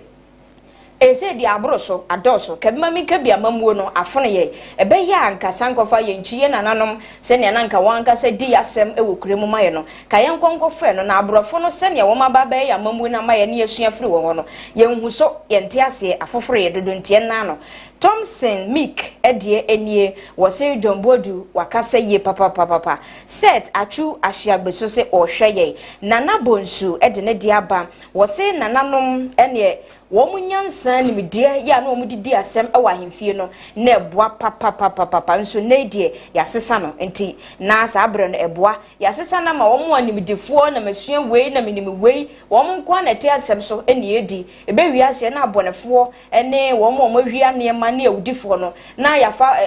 ese di abroso adoso kebima mi kebia mamuo no afone ye ebe ya anka sankofa ye nchiye nananom se ne nanka wanka se di asem ewo kuremu maye no ka ye nkonko fe no na abrofo no se ne wo maba be ya mamuo na maye ne yesua firi wo no ye nhu so ye nte ase afoforo ye dodo ntie na no Thompson Mick edie enie wose Dombodu wakasa ye papa set achu ahyiagbeso se ohweye nana bonsu ede ne dia ba wose nananom ene wo munyansa nimdie ya na wo mudidi asem ewa hemfie no na eboa papa nso na die yasesa no enti na sa abre no eboa yasesa na ma wo mu animdifo na masua wei na minim wei wo mu kwa na te asem so ene edi ebe wiase na abonefo ene wo mu hwia ne ma na ewudifo no na yafa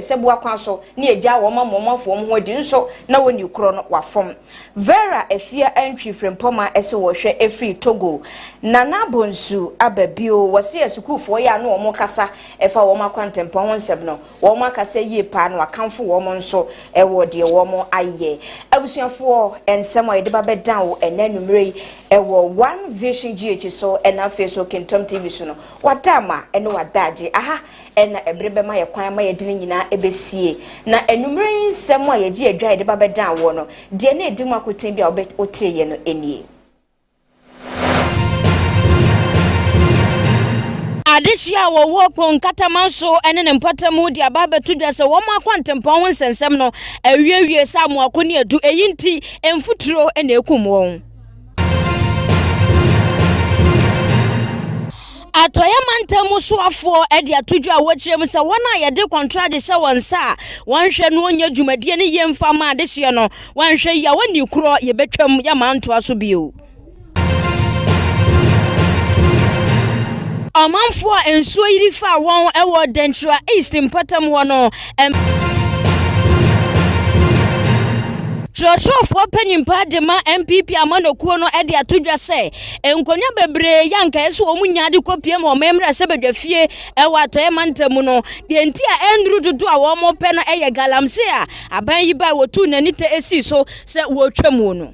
sebua kwa so na eja wo mamomafo wo ho di nso na woni kro no wafom Vera efia entry frempoma ese wo hwe efri Togo nana bonsu ababio wase asukufo ya na omo kasa efa wo makwantempa ho nsem no wo makasa yie pa na wakamfo wo mo nso ewo de wo mo aye abusuafo ensem ayede ba bedan wo enanumrei ewo One Vision GH so ena face Kintom TV so no watama ene wadaje aha ena ebrebe ma ye kwan ma ye dine nyina ebesie na enumrei nsem ayeje adwa ayede ba bedan wo no de na edi makotin bia otie no enie Adisia wo wokpo nkatamanso ene ne mpatamu di ababa tudwa se wo makwantempa ho nsensem no awiewie samu akoni adu eyinti emfuturo ene ekum won Atoya mantamu soafo ede atudwa wokirem se wona yede contract hye wonsa wanhwe no onya dwumadie ne yemfa ma adehye no wanhwe ya wani kuro ye betwam ya manto aso bio Amanfo ensuo yiri fa won ewo Dentra East Mpatam ho no Trotro penimpa de ma MPP amanokuo no ede atodwa se enkonya bebre yanka eso omunya de kopie ma omemra se bedwafie ewo atoye mantamu no de nti a endru dudu a wo mo pe no eye galamse a aban yi ba wotu nanite esi so se wo twam no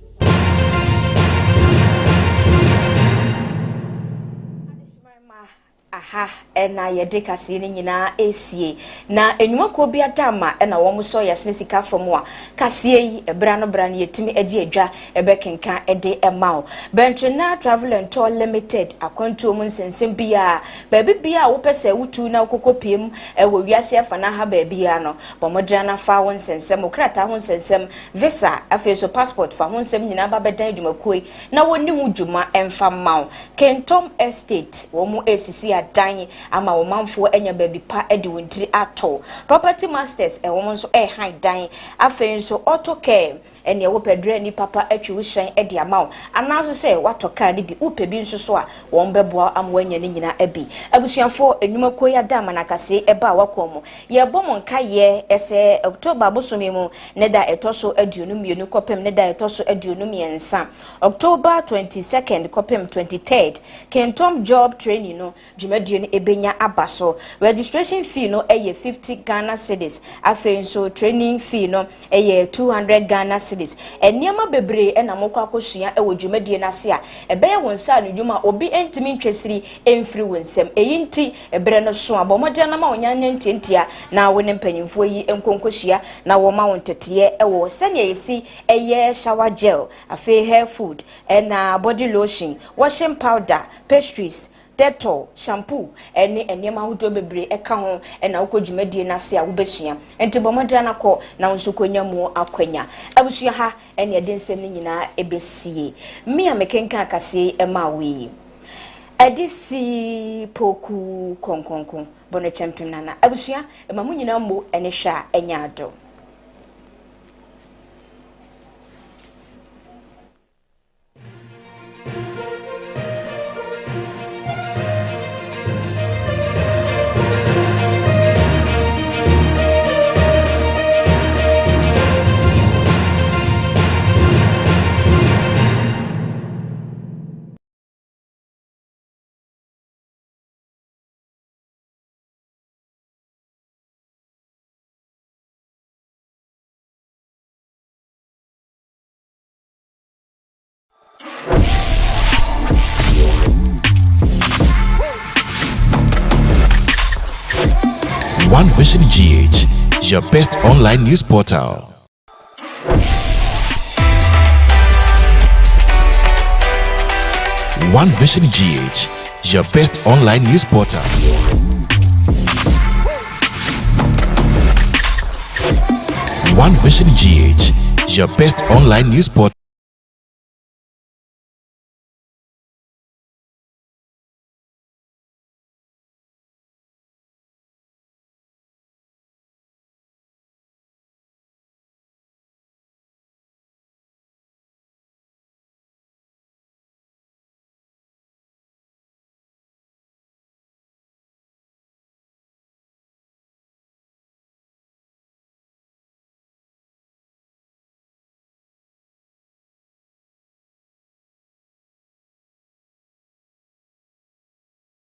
aha ena yede kase ni nyina esie na enuma ko bia dama ena wo muso yesne sika famu a kase yi ebra no bra ne yetimi agi adwa ebekenka ede emao Bentrina Travel and Tour Limited akwantu mu nsensem bia baabi bia wo pese wutu na kokopiem ewo wiase afa na ha baabi no bomodra na fa won nsensem okrata ho nsensem visa afeso passport fa ho nsem nyina ba bedan dwumakoi na woni hu dwuma emfa mao Kintom Estate wo mu esisi dan ama wo manfo enya baabi pa ede wontiri ato Property Masters wo nso high dan afen so AutoCare ene wo pedre ni papa atwi wo hyen ede amaw anaso se watoka ni bi upebi nso so a won beboa amwanya ni nyina abi abusuafo enuma koya dama na kase eba wakomo ye bomo nka ye ese October bosomi mu ne da etoso aduonu mienu kopem ne da etoso aduonu miensa October 22nd kopem 23rd Kintom job training no dwumadie no ebenya abaso registration fee no eye 50 Ghana cedis afenso training fee no eye 200 Ghana cedis eniema bebre ena mokwa akosua ewo dwumadie na se a ebeye wonsa no dwuma obi entimi ntwesiri emfiri wonsem eyinti ebre no so abomode na ma wonyanya ntientia na wo ne mpanyimfo yi enkonkohia na wo ma wontete ewo sene yesi eye shower gel afi hair food ena body lotion washing powder pastries Dettol, shampoo, eniema hudo bebre eka ho ena uko dwumadie na se a wobesua enti bomode na ko na nsukonya mu akwanya abusua ha ene de nsem ni nyina ebesie mi a mekenka akase ema wi adisi poku konkonkon bono champion nana abusua ema mu nyina mbo ene hwa enya ado One Vision GH, your best online news portal. One Vision GH, your best online news portal. One Vision GH, your best online news portal.